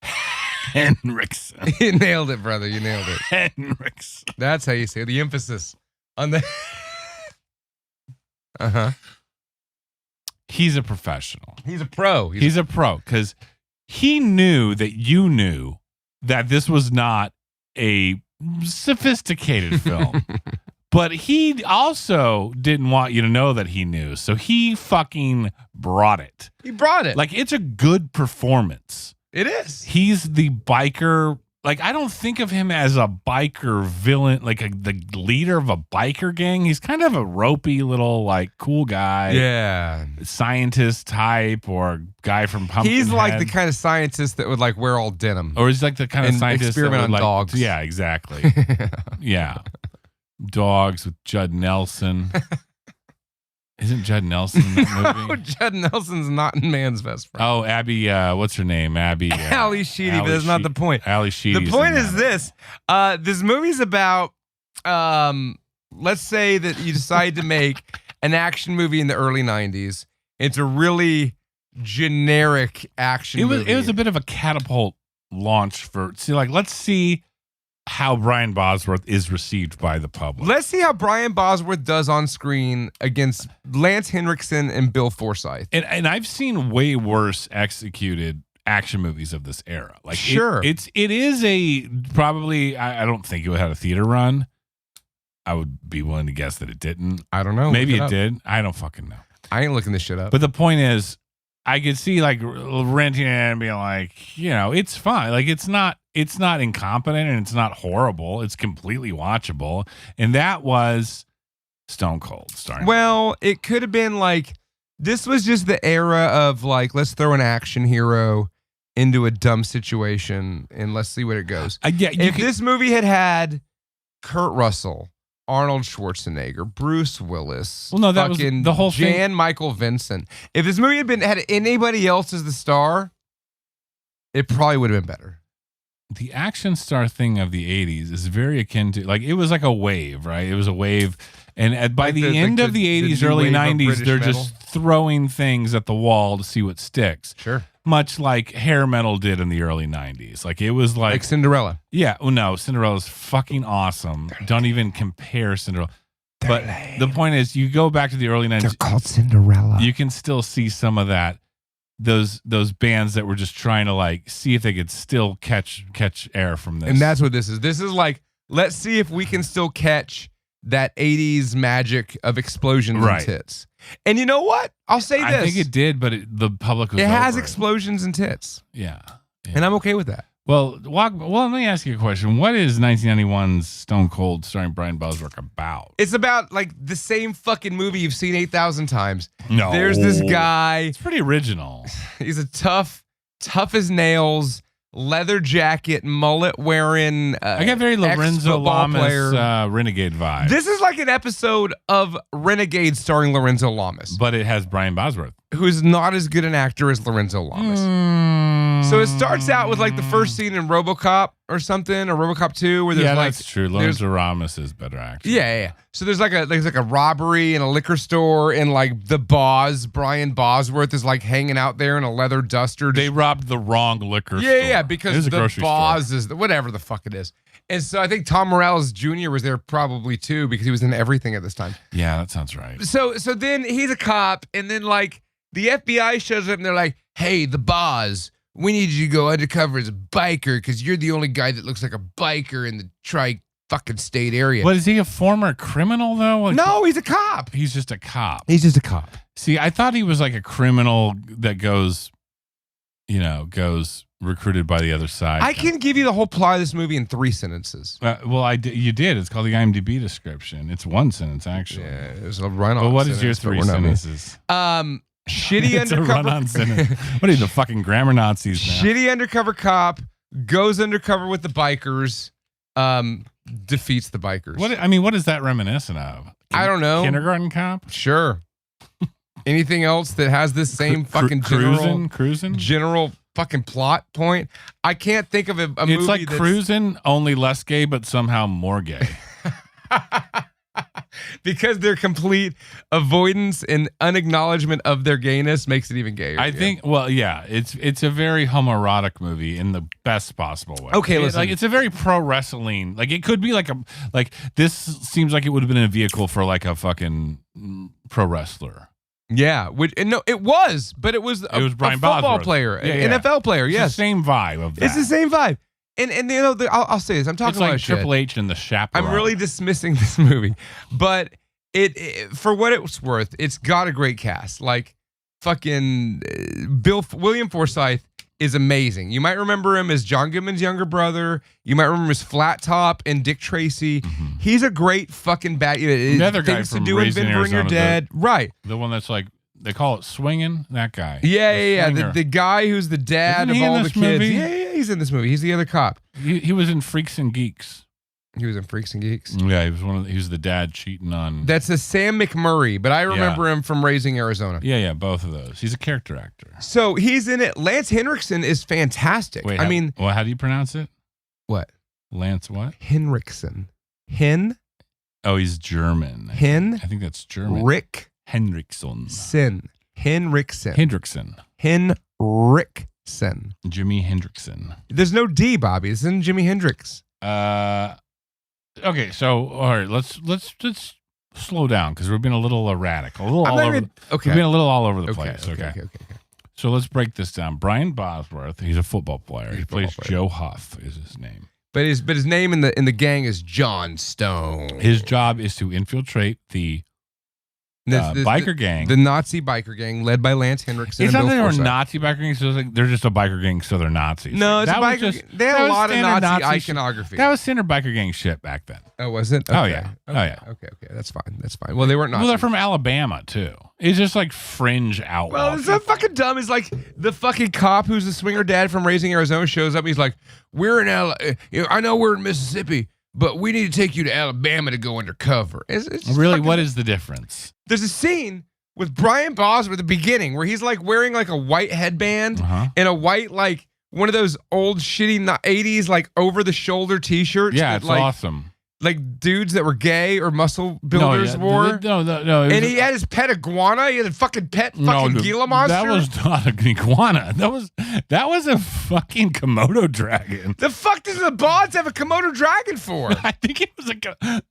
Speaker 1: Henriksen.
Speaker 2: You nailed it, brother. You nailed it.
Speaker 1: Henriksen.
Speaker 2: That's how you say it. The emphasis on the.
Speaker 1: He's a professional.
Speaker 2: He's a pro.
Speaker 1: He's a pro because he knew that you knew that this was not a sophisticated film. But he also didn't want you to know that he knew. So he fucking brought it. Like, it's a good performance.
Speaker 2: It is.
Speaker 1: He's the biker. Like, I don't think of him as a biker villain, like the leader of a biker gang. He's kind of a ropey little, like, cool guy.
Speaker 2: Yeah.
Speaker 1: Scientist type or guy from Pumpkinhead.
Speaker 2: He's like the kind of scientist that would, like, wear all denim.
Speaker 1: Or he's like the kind of scientist
Speaker 2: experiment
Speaker 1: that would,
Speaker 2: on dogs.
Speaker 1: Yeah, exactly. Yeah. Dogs with Judd Nelson. Isn't Judd Nelson in that movie?
Speaker 2: No, Judd Nelson's not in Man's Best Friend.
Speaker 1: Oh, Abby, what's her name? Abby.
Speaker 2: Ali Sheedy, but that's not the point.
Speaker 1: Ali Sheedy.
Speaker 2: The point is this. This movie's about, let's say that you decide to make an action movie in the early 90s. It's a really generic action movie.
Speaker 1: It was a bit of a catapult launch let's see how Brian Bosworth is received by the public.
Speaker 2: Let's see how Brian Bosworth does on screen against Lance Henriksen and Bill Forsythe.
Speaker 1: And I've seen way worse executed action movies of this era. Like,
Speaker 2: sure.
Speaker 1: It is a probably, I don't think it had a theater run. I would be willing to guess that it didn't.
Speaker 2: I don't know.
Speaker 1: Maybe it did. I don't fucking know.
Speaker 2: I ain't looking this shit up.
Speaker 1: But the point is, I could see like renting it and being like, it's fine. Like, it's not incompetent and it's not horrible. It's completely watchable. And that was Stone Cold starring.
Speaker 2: Well, it could have been like, this was just the era of like, let's throw an action hero into a dumb situation and let's see what it goes. If this movie had Kurt Russell, Arnold Schwarzenegger, Bruce Willis,
Speaker 1: well, no, that was the whole thing.
Speaker 2: Jan Michael Vincent. If this movie had anybody else as the star, it probably would have been better.
Speaker 1: The action star thing of the 80s is very akin to, like, it was like a wave, right? It was a wave. And by the end of the 80s, early 90s, they're just throwing things at the wall to see what sticks.
Speaker 2: Sure.
Speaker 1: Much like hair metal did in the early 90s. Like, it was like
Speaker 2: Cinderella.
Speaker 1: Yeah. Oh, no. Cinderella's fucking awesome. Don't even compare Cinderella. But the point is, you go back to the early 90s.
Speaker 8: They're called Cinderella.
Speaker 1: You can still see some of that. Those bands that were just trying to like see if they could still catch air from this.
Speaker 2: And that's what this is. This is like, let's see if we can still catch that 80s magic of explosions and tits. And you know what? I'll say this.
Speaker 1: I think it did, but the public was
Speaker 2: It has
Speaker 1: over
Speaker 2: explosions and tits.
Speaker 1: Yeah.
Speaker 2: And I'm okay with that.
Speaker 1: Well, let me ask you a question. What is 1991's Stone Cold starring Brian Bosworth about?
Speaker 2: It's about like the same fucking movie you've seen 8,000 times.
Speaker 1: No.
Speaker 2: There's this guy.
Speaker 1: It's pretty original.
Speaker 2: He's a tough as nails, leather jacket, mullet wearing.
Speaker 1: I get very Lorenzo Lamas Renegade vibe.
Speaker 2: This is like an episode of Renegade starring Lorenzo Lamas.
Speaker 1: But it has Brian Bosworth,
Speaker 2: who's not as good an actor as Lorenzo Lamas. So it starts out with like the first scene in RoboCop or something, or RoboCop 2, where there's like,
Speaker 1: that's true. Lorenzo Lamas is better actor.
Speaker 2: Yeah. So there's like a robbery in a liquor store, and like the boss, Brian Bosworth, is like hanging out there in a leather duster.
Speaker 1: They robbed the wrong liquor store.
Speaker 2: Yeah, because the boss is whatever the fuck it is. And so I think Tom Morales Jr. was there probably too, because he was in everything at this time.
Speaker 1: Yeah, that sounds right.
Speaker 2: So then he's a cop, and then like the FBI shows up and they're like, "Hey, the boss, we need you to go undercover as a biker because you're the only guy that looks like a biker in the fucking state area."
Speaker 1: But is he a former criminal though? Like,
Speaker 2: no, he's a cop.
Speaker 1: He's just a cop.
Speaker 2: He's just a cop.
Speaker 1: See, I thought he was like a criminal that goes recruited by the other side.
Speaker 2: I can give you the whole plot of this movie in 3 sentences.
Speaker 1: You did. It's called the IMDb description. It's 1 sentence actually.
Speaker 2: Yeah, it was a run-on.
Speaker 1: But what is your 3 sentences?
Speaker 2: Shitty
Speaker 1: it's
Speaker 2: undercover.
Speaker 1: A run-on sentence. What are you, the fucking grammar Nazis now?
Speaker 2: Shitty undercover cop goes undercover with the bikers, defeats the bikers.
Speaker 1: What is that reminiscent of?
Speaker 2: I don't know.
Speaker 1: Kindergarten Cop?
Speaker 2: Sure. Anything else that has this same fucking general fucking plot point? I can't think of a movie.
Speaker 1: It's like Cruising, only less gay, but somehow more gay.
Speaker 2: Because their complete avoidance and unacknowledgement of their gayness makes it even gayer.
Speaker 1: I think. Well, yeah, it's a very homoerotic movie in the best possible way.
Speaker 2: Okay, listen.
Speaker 1: It's a very pro wrestling. Like it could be like this seems like it would have been a vehicle for like a fucking pro wrestler.
Speaker 2: Yeah, it was, but it was
Speaker 1: Brian
Speaker 2: football
Speaker 1: Bosworth.
Speaker 2: player, an NFL player. Yes,
Speaker 1: it's the same vibe of that.
Speaker 2: It's the same vibe. And you know, I'll say this. I'm talking about
Speaker 1: like Triple H and the Chaperone.
Speaker 2: I'm really dismissing this movie, but it for what it's worth, it's got a great cast. Like fucking William Forsythe is amazing. You might remember him as John Goodman's younger brother. You might remember him as Flat Top and Dick Tracy. Mm-hmm. He's a great fucking
Speaker 1: Another guy from Raising Arizona,
Speaker 2: You're Dead. Right.
Speaker 1: The one that's like, they call it swinging. That guy.
Speaker 2: Yeah. The guy who's the dad of all the kids.
Speaker 1: Movie?
Speaker 2: Yeah, he's in this movie. He's the other cop.
Speaker 1: He was in Freaks and Geeks.
Speaker 2: He was in Freaks and Geeks.
Speaker 1: Yeah, he was the dad cheating on.
Speaker 2: That's a Sam McMurray, but I remember him from Raising Arizona.
Speaker 1: Yeah, both of those. He's a character actor.
Speaker 2: So he's in it. Lance Henriksen is fantastic.
Speaker 1: Wait, how do you pronounce it?
Speaker 2: What?
Speaker 1: Lance what?
Speaker 2: Henriksen.
Speaker 1: Oh, he's German.
Speaker 2: I
Speaker 1: think that's German.
Speaker 2: Rick
Speaker 1: Henriksen.
Speaker 2: Henriksen.
Speaker 1: Jimi Hendriksen.
Speaker 2: There's no D, Bobby. It's in Jimi Hendrix.
Speaker 1: Okay, so all right, let's slow down because we're being a little erratic, we're being a little all over the place. Okay. So let's break this down. Brian Bosworth, he's a football player. He plays Joe Huff is his name.
Speaker 2: But his name in the gang is John Stone.
Speaker 1: His job is to infiltrate the biker gang.
Speaker 2: The Nazi biker gang led by Lance Henriksen.
Speaker 1: It's
Speaker 2: and
Speaker 1: not that
Speaker 2: Bill
Speaker 1: they were
Speaker 2: Forsythe.
Speaker 1: Nazi biker gangs. So like, they're just a biker gang, so they're Nazis.
Speaker 2: No, it's
Speaker 1: that
Speaker 2: a
Speaker 1: was
Speaker 2: biker. They had a lot of Nazi iconography.
Speaker 1: That was standard biker gang shit back then.
Speaker 2: Oh, was it?
Speaker 1: Oh
Speaker 2: Okay.
Speaker 1: yeah.
Speaker 2: Okay.
Speaker 1: Oh yeah.
Speaker 2: Okay. That's fine. That's fine. Well, they weren't Nazis.
Speaker 1: Well, they're from Alabama too. It's just like fringe outlaw.
Speaker 2: Well, it's so fucking dumb. It's like the fucking cop who's the swinger dad from Raising Arizona shows up. And he's like, "We're in I know we're in Mississippi, but we need to take you to Alabama to go undercover." It's
Speaker 1: really,
Speaker 2: fucking,
Speaker 1: what is the difference?
Speaker 2: There's a scene with Brian Bosworth at the beginning where he's like wearing like a white headband and a white like one of those old shitty 80s like over the shoulder t-shirts.
Speaker 1: Yeah,
Speaker 2: that,
Speaker 1: it's
Speaker 2: like,
Speaker 1: awesome.
Speaker 2: Like dudes that were gay or muscle builders wore.
Speaker 1: No.
Speaker 2: And he had his pet iguana. He had a fucking pet fucking Gila monster.
Speaker 1: That was not an iguana. That was a fucking Komodo dragon.
Speaker 2: The fuck does the Bonds have a Komodo dragon for?
Speaker 1: I think it was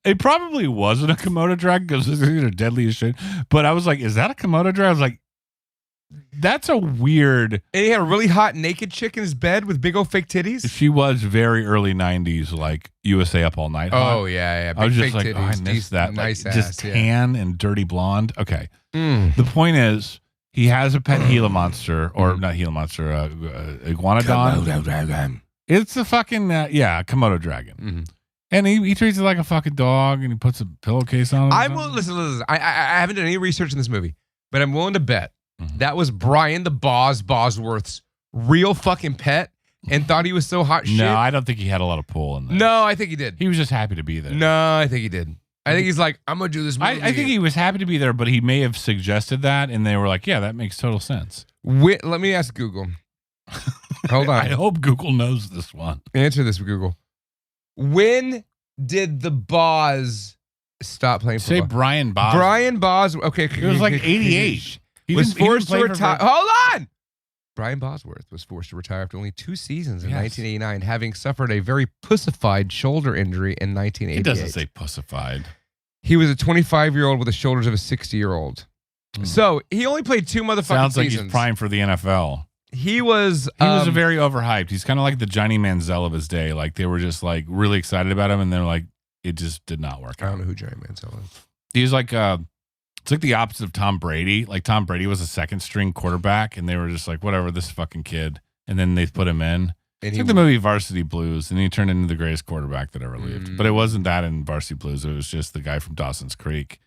Speaker 1: it probably wasn't a Komodo dragon because they're deadly as shit. But I was like, is that a Komodo dragon? I was like, that's a weird.
Speaker 2: And he had a really hot naked chick in his bed with big old fake titties.
Speaker 1: She was very early 90s, like USA Up All Night.
Speaker 2: Oh, yeah.
Speaker 1: I was
Speaker 2: big
Speaker 1: just like,
Speaker 2: titties,
Speaker 1: I missed that.
Speaker 2: Nice
Speaker 1: like,
Speaker 2: ass,
Speaker 1: just tan and dirty blonde. Okay. The point is, he has a pet Gila monster, or not Gila monster, iguanodon.
Speaker 8: Komodo dragon.
Speaker 1: It's a fucking, Komodo dragon. And he treats it like a fucking dog, and he puts a pillowcase on it.
Speaker 2: I will listen. I haven't done any research in this movie, but I'm willing to bet that was Brian the Bosworth's real fucking pet, and thought he was so hot shit.
Speaker 1: No, I don't think he had a lot of pull in there.
Speaker 2: No, I think he did.
Speaker 1: He was just happy to be there.
Speaker 2: No, I think he did. I think he's like, I'm gonna do this movie.
Speaker 1: I think he was happy to be there, but he may have suggested that, and they were like, yeah, that makes total sense.
Speaker 2: Let me ask Google. Hold on.
Speaker 1: I hope Google knows this one.
Speaker 2: Answer this, Google. When did the Boz stop playing football?
Speaker 1: Say Brian Boz.
Speaker 2: Brian Boz. Okay.
Speaker 1: It was like 88. He
Speaker 2: was
Speaker 1: didn't
Speaker 2: forced to
Speaker 1: play for
Speaker 2: retire. Hold on. Brian Bosworth was forced to retire after only 2 seasons in 1989, having suffered a very pussified shoulder injury in 1988.
Speaker 1: It doesn't say pussified.
Speaker 2: He was a 25-year-old with the shoulders of a 60-year-old. So he only played 2 motherfucking
Speaker 1: Sounds like
Speaker 2: seasons.
Speaker 1: he's primed for the NFL.
Speaker 2: He was
Speaker 1: a very overhyped. He's kind of like the Johnny Manziel of his day. Like they were just like really excited about him, and they're like, it just did not work out.
Speaker 2: I don't know who Johnny Manziel is.
Speaker 1: He's like it's like the opposite of Tom Brady. Like Tom Brady was a second string quarterback, and they were just like, whatever, this fucking kid. And then they put him in. It's like the movie Varsity Blues, and he turned into the greatest quarterback that ever lived. But it wasn't that in Varsity Blues. It was just the guy from Dawson's Creek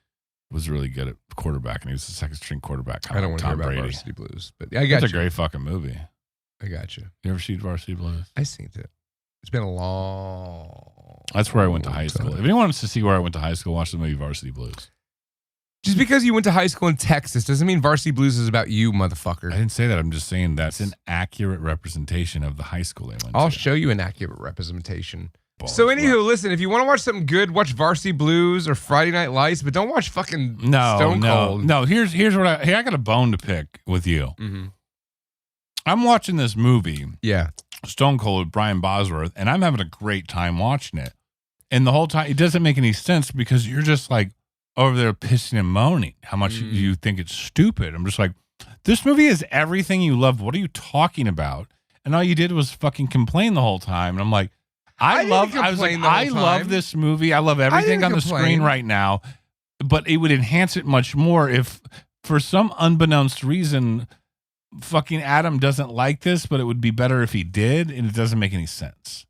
Speaker 1: was really good at quarterback, and he was the second string quarterback.
Speaker 2: I don't want to hear about Varsity Blues, but I got you.
Speaker 1: It's a great fucking movie.
Speaker 2: I got you.
Speaker 1: You ever seen Varsity Blues?
Speaker 2: I seen it. It's been a long.
Speaker 1: That's where I went to high school. If anyone wants to see where I went to high school, watch the movie Varsity Blues.
Speaker 2: Just because you went to high school in Texas doesn't mean Varsity Blues is about you, motherfucker.
Speaker 1: I didn't say that. I'm just saying that's an accurate representation of the high school they went to.
Speaker 2: I'll show you an accurate representation. So, anywho, listen, if you want to watch something good, watch Varsity Blues or Friday Night Lights, but don't watch fucking Stone Cold.
Speaker 1: No, here's what I got a bone to pick with you. I'm watching this movie.
Speaker 2: Yeah.
Speaker 1: Stone Cold with Brian Bosworth, and I'm having a great time watching it. And the whole time, it doesn't make any sense because you're just like over there pissing and moaning how much you think it's stupid. I'm just like, this movie is everything you love. What are you talking about? And all you did was fucking complain the whole time. And I'm like, I love this movie. I love everything on the screen right now, but it would enhance it much more if, for some unbeknownst reason, fucking Adam doesn't like this, but it would be better if he did, and it doesn't make any sense.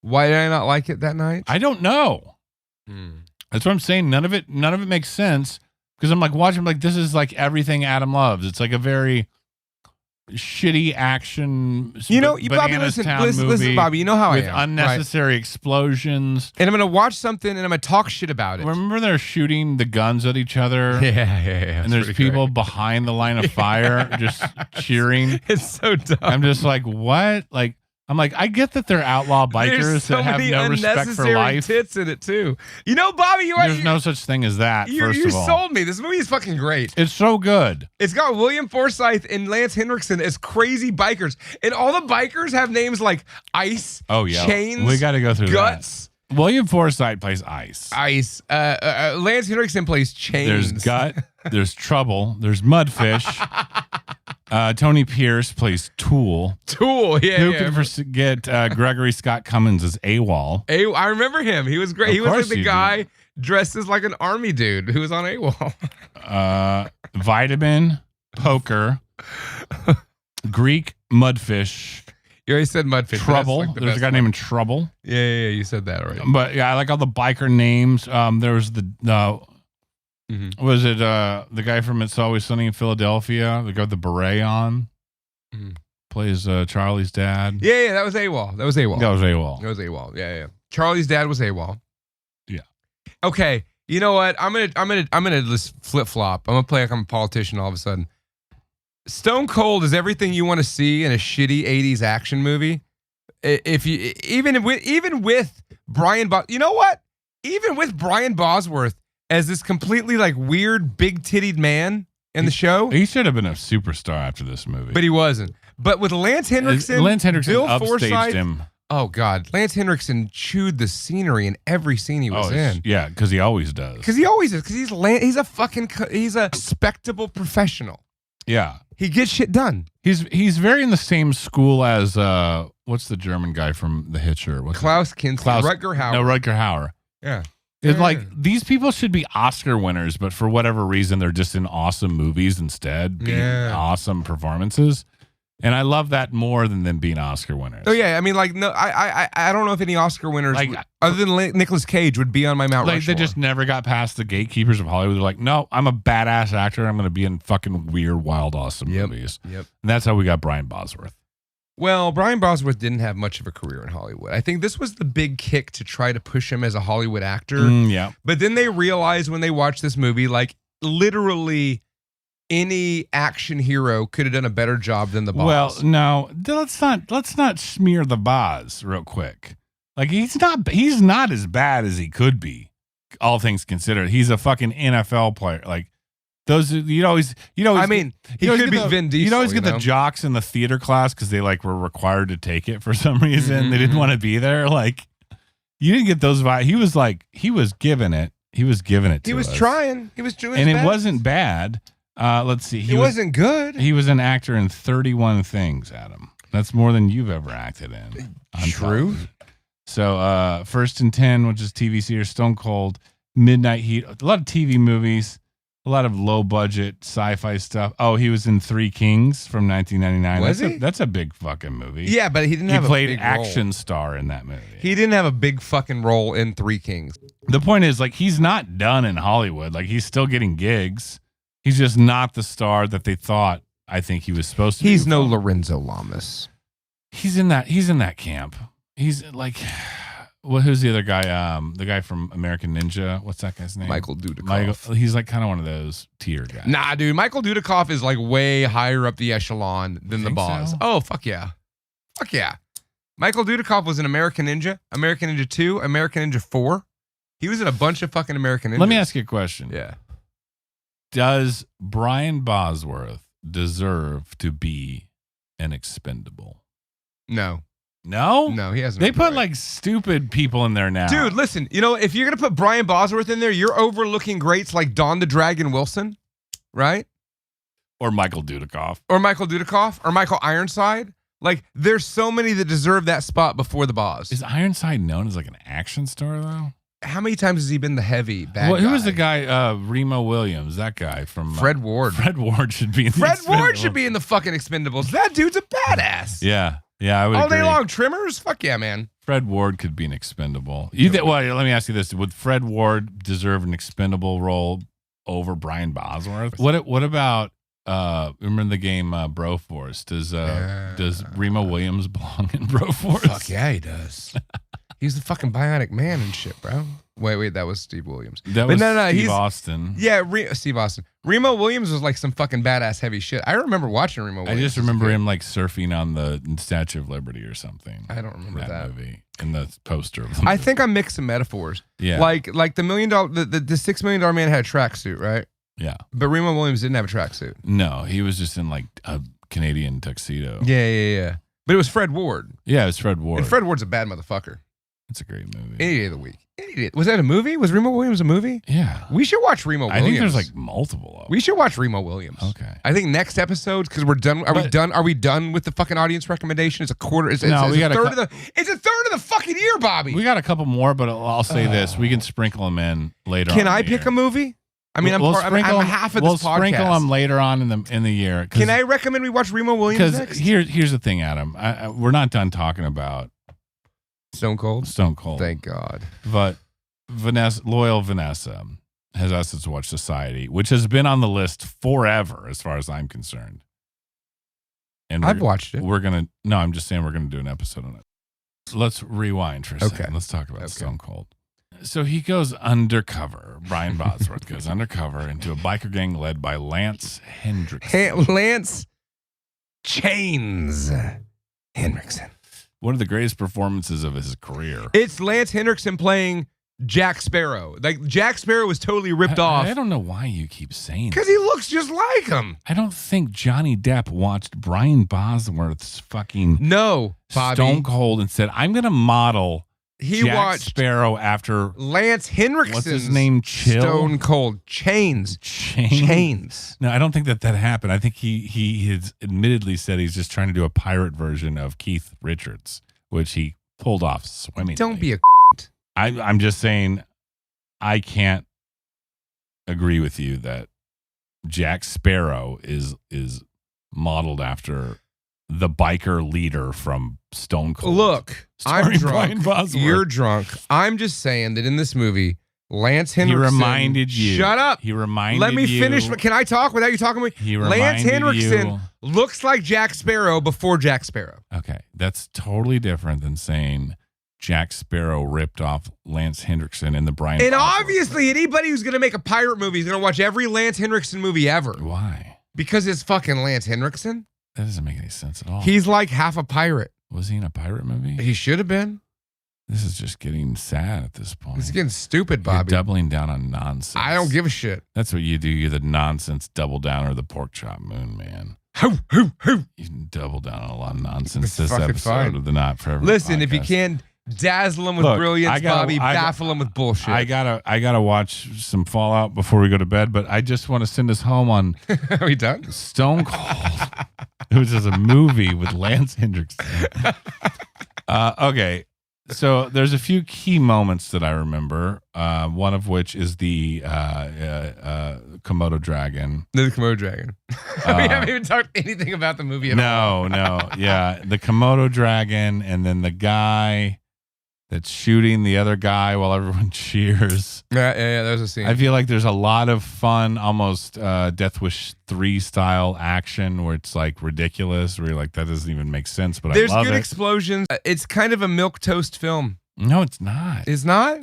Speaker 2: Why did I not like it that night?
Speaker 1: I don't know. That's what I'm saying. None of it makes sense because I'm like watching, like, this is like everything Adam loves. It's like a very shitty action,
Speaker 2: Bobby, listen, Bobby, you know how I am.
Speaker 1: With unnecessary explosions.
Speaker 2: And I'm going to watch something and I'm going to talk shit about it.
Speaker 1: Remember they're shooting the guns at each other?
Speaker 2: Yeah.
Speaker 1: And there's people behind the line of fire just cheering.
Speaker 2: It's so dumb.
Speaker 1: I'm just like, what? Like, I'm like, I get that they're outlaw bikers that have no respect for life.
Speaker 2: Tits in it too. You know, Bobby,
Speaker 1: there's no such thing as that.
Speaker 2: You sold me. This movie is fucking great.
Speaker 1: It's so good.
Speaker 2: It's got William Forsythe and Lance Henriksen as crazy bikers, and all the bikers have names like Ice.
Speaker 1: Oh yeah,
Speaker 2: Chains.
Speaker 1: We got to go through
Speaker 2: Guts.
Speaker 1: That. William Forsythe plays Ice.
Speaker 2: Lance Henriksen plays Chains.
Speaker 1: There's Gut. There's Trouble. There's Mudfish. Tony Pierce plays Tool.
Speaker 2: Who
Speaker 1: can forget Gregory Scott Cummins as AWOL?
Speaker 2: I remember him. He was great. He was like the guy dresses like an army dude who was on AWOL.
Speaker 1: Vitamin, poker, Greek mudfish.
Speaker 2: You already said mudfish.
Speaker 1: Trouble.
Speaker 2: Like
Speaker 1: There's a guy named Trouble.
Speaker 2: Yeah, you said that already.
Speaker 1: But yeah, I like all the biker names. There was the was it the guy from It's Always Sunny in Philadelphia? The guy with the beret on. Plays Charlie's dad.
Speaker 2: Yeah, that was AWOL. That was AWOL. Yeah. Charlie's dad was AWOL.
Speaker 1: Yeah.
Speaker 2: Okay. You know what? I'm gonna just flip flop. I'm gonna play like I'm a politician all of a sudden. Stone Cold is everything you want to see in a shitty 80s action movie. If you even with Brian you know what? Even with Brian Bosworth as this completely like weird big tittied man in the show.
Speaker 1: He should have been a superstar after this movie.
Speaker 2: But he wasn't. But with Lance Henriksen Bill
Speaker 1: upstaged
Speaker 2: Forsythe,
Speaker 1: him.
Speaker 2: Oh God, Lance Henriksen chewed the scenery in every scene he was in.
Speaker 1: Yeah, because he always does.
Speaker 2: Because he's a respectable professional.
Speaker 1: Yeah.
Speaker 2: He gets shit done.
Speaker 1: He's very in the same school as what's the German guy from The Hitcher?
Speaker 2: Klaus Kinski. Rutger Hauer.
Speaker 1: No, Rutger Hauer.
Speaker 2: Yeah.
Speaker 1: It's like these people should be Oscar winners, but for whatever reason, they're just in awesome movies instead, being awesome performances. And I love that more than them being Oscar winners.
Speaker 2: Oh yeah, I mean, like no, I don't know if any Oscar winners other than Nicolas Cage would be on my Mount Rushmore.
Speaker 1: They just never got past the gatekeepers of Hollywood. They're like, no, I'm a badass actor. I'm going to be in fucking weird, wild, awesome movies.
Speaker 2: Yep.
Speaker 1: And that's how we got Brian Bosworth.
Speaker 2: Well, Brian Bosworth didn't have much of a career in Hollywood. I think this was the big kick to try to push him as a Hollywood actor.
Speaker 1: Yeah.
Speaker 2: But then they realized when they watched this movie, like literally any action hero could have done a better job than the Boz.
Speaker 1: Well, no, let's not smear the Boz real quick. Like he's not as bad as he could be, all things considered. He's a fucking NFL player. Like those, you always. I
Speaker 2: mean, he could be Vin Diesel.
Speaker 1: You'd always get the jocks in the theater class because they like were required to take it for some reason. They didn't want to be there. Like you didn't get those vibes. He was giving it. He was giving it.
Speaker 2: He was trying. He was doing.
Speaker 1: And
Speaker 2: his
Speaker 1: it
Speaker 2: best.
Speaker 1: wasn't bad. Let's see.
Speaker 2: He wasn't good.
Speaker 1: He was an actor in 31 things, Adam. That's more than you've ever acted in.
Speaker 2: True.
Speaker 1: So, First and 10, which is TV series, Stone Cold, Midnight Heat, a lot of TV movies, a lot of low budget sci-fi stuff. Oh, he was in Three Kings from 1999.
Speaker 2: Was he?
Speaker 1: That's a big fucking movie.
Speaker 2: Yeah, but he didn't have a
Speaker 1: played
Speaker 2: big
Speaker 1: action
Speaker 2: role.
Speaker 1: Star in that movie.
Speaker 2: He didn't have a big fucking role in Three Kings.
Speaker 1: The point is, like, he's not done in Hollywood. Like, he's still getting gigs. He's just not the star that they thought. I think he was supposed to be.
Speaker 2: He's no Lorenzo Lamas.
Speaker 1: He's in that camp. He's like, well, who's the other guy? The guy from American Ninja. What's that guy's name?
Speaker 2: Michael Dudikoff.
Speaker 1: He's like kind of one of those tier guys.
Speaker 2: Nah, dude. Michael Dudikoff is like way higher up the echelon than the Boz.
Speaker 1: So?
Speaker 2: Oh, fuck yeah. Fuck yeah. Michael Dudikoff was in American Ninja, American Ninja 2, American Ninja 4. He was in a bunch of fucking American Ninjas.
Speaker 1: Let me ask you a question.
Speaker 2: Yeah.
Speaker 1: Does Brian Bosworth deserve to be an expendable?
Speaker 2: No.
Speaker 1: No?
Speaker 2: No, he hasn't.
Speaker 1: They put like stupid people in there now.
Speaker 2: Dude, listen, you know, if you're going to put Brian Bosworth in there, you're overlooking greats like Don the Dragon Wilson, right?
Speaker 1: Or Michael Dudikoff.
Speaker 2: Or Michael Ironside. Like, there's so many that deserve that spot before the Boz.
Speaker 1: Is Ironside known as like an action star, though?
Speaker 2: How many times has he been the heavy bad guy?
Speaker 1: Who was the guy? Remo Williams, that guy from
Speaker 2: Fred Ward.
Speaker 1: Fred Ward should be in the
Speaker 2: Fred Ward should be in the fucking Expendables. That dude's a badass.
Speaker 1: Yeah, I would
Speaker 2: all
Speaker 1: agree.
Speaker 2: day long. Trimmers? Fuck yeah, man.
Speaker 1: Fred Ward could be an expendable. Well, let me ask you this: would Fred Ward deserve an expendable role over Brian Bosworth? What about? Remember the game Broforce? Does Remo Williams belong in Broforce?
Speaker 2: Fuck yeah, he does. He's the fucking bionic man and shit, bro. Wait, that was Steve Williams.
Speaker 1: That was Steve Austin.
Speaker 2: Yeah, Steve Austin. Remo Williams was like some fucking badass heavy shit. I remember watching Remo Williams.
Speaker 1: I just remember him like surfing on the Statue of Liberty or something.
Speaker 2: I don't remember that
Speaker 1: movie in the poster. Of the
Speaker 2: I think I'm mixing metaphors.
Speaker 1: Yeah,
Speaker 2: like the $1 million, the $6 million man had a tracksuit, right?
Speaker 1: Yeah,
Speaker 2: but Remo Williams didn't have a tracksuit.
Speaker 1: No, he was just in like a Canadian tuxedo.
Speaker 2: Yeah. But it was Fred Ward.
Speaker 1: Yeah, it was Fred Ward.
Speaker 2: And Fred Ward's a bad motherfucker.
Speaker 1: It's a great movie.
Speaker 2: Any day of the week. Was that a movie? Was Remo Williams a movie?
Speaker 1: Yeah.
Speaker 2: We should watch Remo Williams.
Speaker 1: I think there's like multiple of them.
Speaker 2: We should watch Remo Williams.
Speaker 1: Okay.
Speaker 2: I think next episode, because we're done. Are we done with the fucking audience recommendation? It's a quarter. It's a third of the fucking year, Bobby.
Speaker 1: We got a couple more, but I'll say this: we can sprinkle them in later.
Speaker 2: Can I pick a movie? I mean, I'm half of this podcast.
Speaker 1: We'll sprinkle them later on in the year.
Speaker 2: Can I recommend we watch Remo Williams next?
Speaker 1: Because here's the thing, Adam. We're not done talking about
Speaker 2: Stone Cold.
Speaker 1: Thank
Speaker 2: God.
Speaker 1: But loyal Vanessa has asked us to watch Society, which has been on the list forever, as far as I'm concerned. And
Speaker 2: I've watched it.
Speaker 1: I'm just saying we're gonna do an episode on it. Let's rewind for a second. Let's talk about Stone Cold. So he goes undercover. Brian Bosworth goes undercover into a biker gang led by Lance Hendrickson.
Speaker 2: Lance Chains Hendrickson.
Speaker 1: One of the greatest performances of his career.
Speaker 2: It's Lance Hendrickson playing Jack Sparrow. Like, Jack Sparrow was totally ripped off.
Speaker 1: I don't know why you keep saying that.
Speaker 2: Because he looks just like him.
Speaker 1: I don't think Johnny Depp watched Brian Bosworth's fucking
Speaker 2: Bobby.
Speaker 1: Stone Cold and said, I'm going to model Jack
Speaker 2: watched
Speaker 1: Sparrow after
Speaker 2: Lance Hendrickson's
Speaker 1: what's his name?
Speaker 2: Stone Cold. Chains.
Speaker 1: No, I don't think that happened. I think he has admittedly said he's just trying to do a pirate version of Keith Richards, which he pulled off swimmingly.
Speaker 2: Don't be a
Speaker 1: I'm just saying I can't agree with you that Jack Sparrow is modeled after the biker leader from Stone Cold.
Speaker 2: Look, I'm drunk. You're drunk. I'm just saying that in this movie, Lance Hendrickson.
Speaker 1: He reminded you.
Speaker 2: Shut up.
Speaker 1: He reminded you.
Speaker 2: Let me finish. Can I talk without you talking to me?
Speaker 1: He reminded
Speaker 2: Lance Hendrickson looks like Jack Sparrow before Jack Sparrow.
Speaker 1: Okay. That's totally different than saying Jack Sparrow ripped off Lance Hendrickson in the Brian.
Speaker 2: And obviously, anybody who's going to make a pirate movie is going to watch every Lance Hendrickson movie ever.
Speaker 1: Why?
Speaker 2: Because it's fucking Lance Hendrickson.
Speaker 1: That doesn't make any sense at all.
Speaker 2: He's like half a pirate.
Speaker 1: Was he in a pirate movie?
Speaker 2: He should have been.
Speaker 1: This is just getting sad at this point.
Speaker 2: It's getting stupid, Bobby.
Speaker 1: You're doubling down on nonsense.
Speaker 2: I don't give a shit.
Speaker 1: That's what you do. You're the nonsense double downer, the pork chop moon man. You double down on a lot of nonsense this episode of the Not For Everyone
Speaker 2: Listen,
Speaker 1: podcast.
Speaker 2: if you can't dazzle him with brilliance, Bobby, baffle him with bullshit.
Speaker 1: I gotta watch some Fallout before we go to bed, but I just want to send us home on
Speaker 2: Are we done?
Speaker 1: Stone Cold, which is a movie with Lance Hendrickson. Okay. So there's a few key moments that I remember. One of which is the Komodo dragon.
Speaker 2: The Komodo dragon. We haven't even talked anything about the movie at all.
Speaker 1: No. Yeah, the Komodo dragon, and then the guy that's shooting the other guy while everyone cheers.
Speaker 2: Yeah. There's a scene.
Speaker 1: I feel like there's a lot of fun, almost Death Wish 3 style action where it's like ridiculous, where you're like, that doesn't even make sense, but
Speaker 2: there's
Speaker 1: I love it.
Speaker 2: There's good explosions. It's kind of a milquetoast film.
Speaker 1: No, it's not.
Speaker 2: It's not?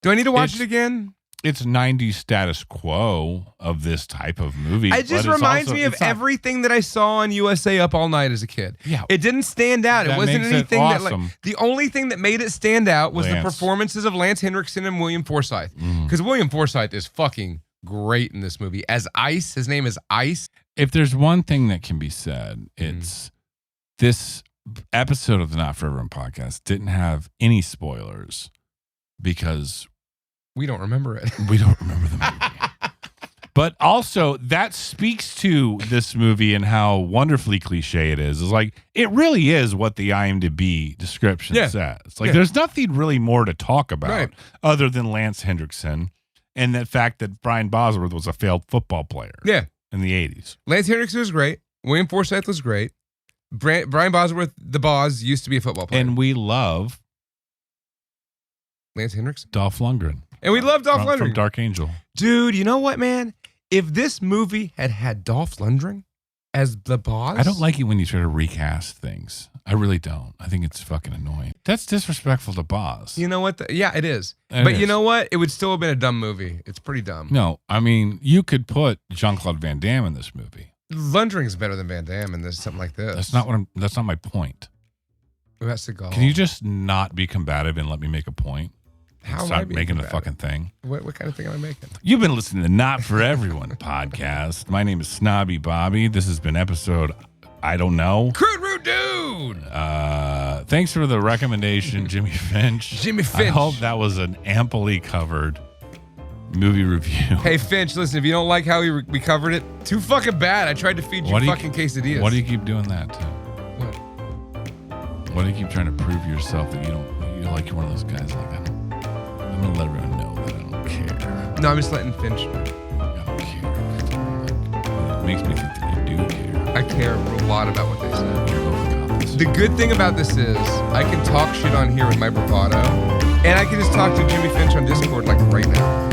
Speaker 2: Do I need to watch it again?
Speaker 1: It's 90s status quo of this type of movie.
Speaker 2: It just reminds me of everything that I saw on USA Up All Night as a kid.
Speaker 1: Yeah.
Speaker 2: It didn't stand out. It wasn't anything that the only thing that made it stand out was the performances of Lance Hendrickson and William Forsythe. Because William Forsythe is fucking great in this movie. As Ice, his name is Ice.
Speaker 1: If there's one thing that can be said, it's this episode of the Not For Everyone podcast didn't have any spoilers because
Speaker 2: we don't remember it.
Speaker 1: We don't remember the movie. But also, that speaks to this movie and how wonderfully cliche it is. It's like, it really is what the IMDb description says. Like, there's nothing really more to talk about other than Lance Hendrickson and the fact that Brian Bosworth was a failed football player in the 80s.
Speaker 2: Lance Hendrickson was great. William Forsythe was great. Brian Bosworth, the Boz, used to be a football player.
Speaker 1: And we love
Speaker 2: Lance Hendrickson.
Speaker 1: Dolph Lundgren.
Speaker 2: And we love Dolph Lundgren.
Speaker 1: From Dark Angel.
Speaker 2: Dude, you know what, man? If this movie had Dolph Lundgren as the boss.
Speaker 1: I don't like it when you try to recast things. I really don't. I think it's fucking annoying. That's disrespectful to Boz.
Speaker 2: You know what? Yeah, it is. You know what? It would still have been a dumb movie. It's pretty dumb.
Speaker 1: No, I mean, you could put Jean-Claude Van Damme in this movie.
Speaker 2: Lundgren's better than Van Damme in this, something like this.
Speaker 1: That's not my point.
Speaker 2: That's the goal.
Speaker 1: Can you just not be combative and let me make a point?
Speaker 2: How
Speaker 1: Stop making the fucking thing.
Speaker 2: What kind of thing am I making?
Speaker 1: You've been listening to Not For Everyone podcast. My name is Snobby Bobby. This has been episode, I don't know.
Speaker 2: Crude Rude Dude.
Speaker 1: Thanks for the recommendation, Jimmy Finch.
Speaker 2: Jimmy Finch.
Speaker 1: I hope that was an amply covered movie review.
Speaker 2: Hey, Finch, listen, if you don't like how we covered it, too fucking bad. I tried to feed you fucking quesadillas.
Speaker 1: Why do you keep doing that, too?
Speaker 2: What?
Speaker 1: Why do you keep trying to prove yourself that you're one of those guys like, I'm going to let everyone know that I don't care.
Speaker 2: No, I'm just letting Finch know.
Speaker 1: I don't care. It makes me think that you do care.
Speaker 2: I care a lot about what they said. The good thing about this is I can talk shit on here with my bravado, and I can just talk to Jimmy Finch on Discord like right now.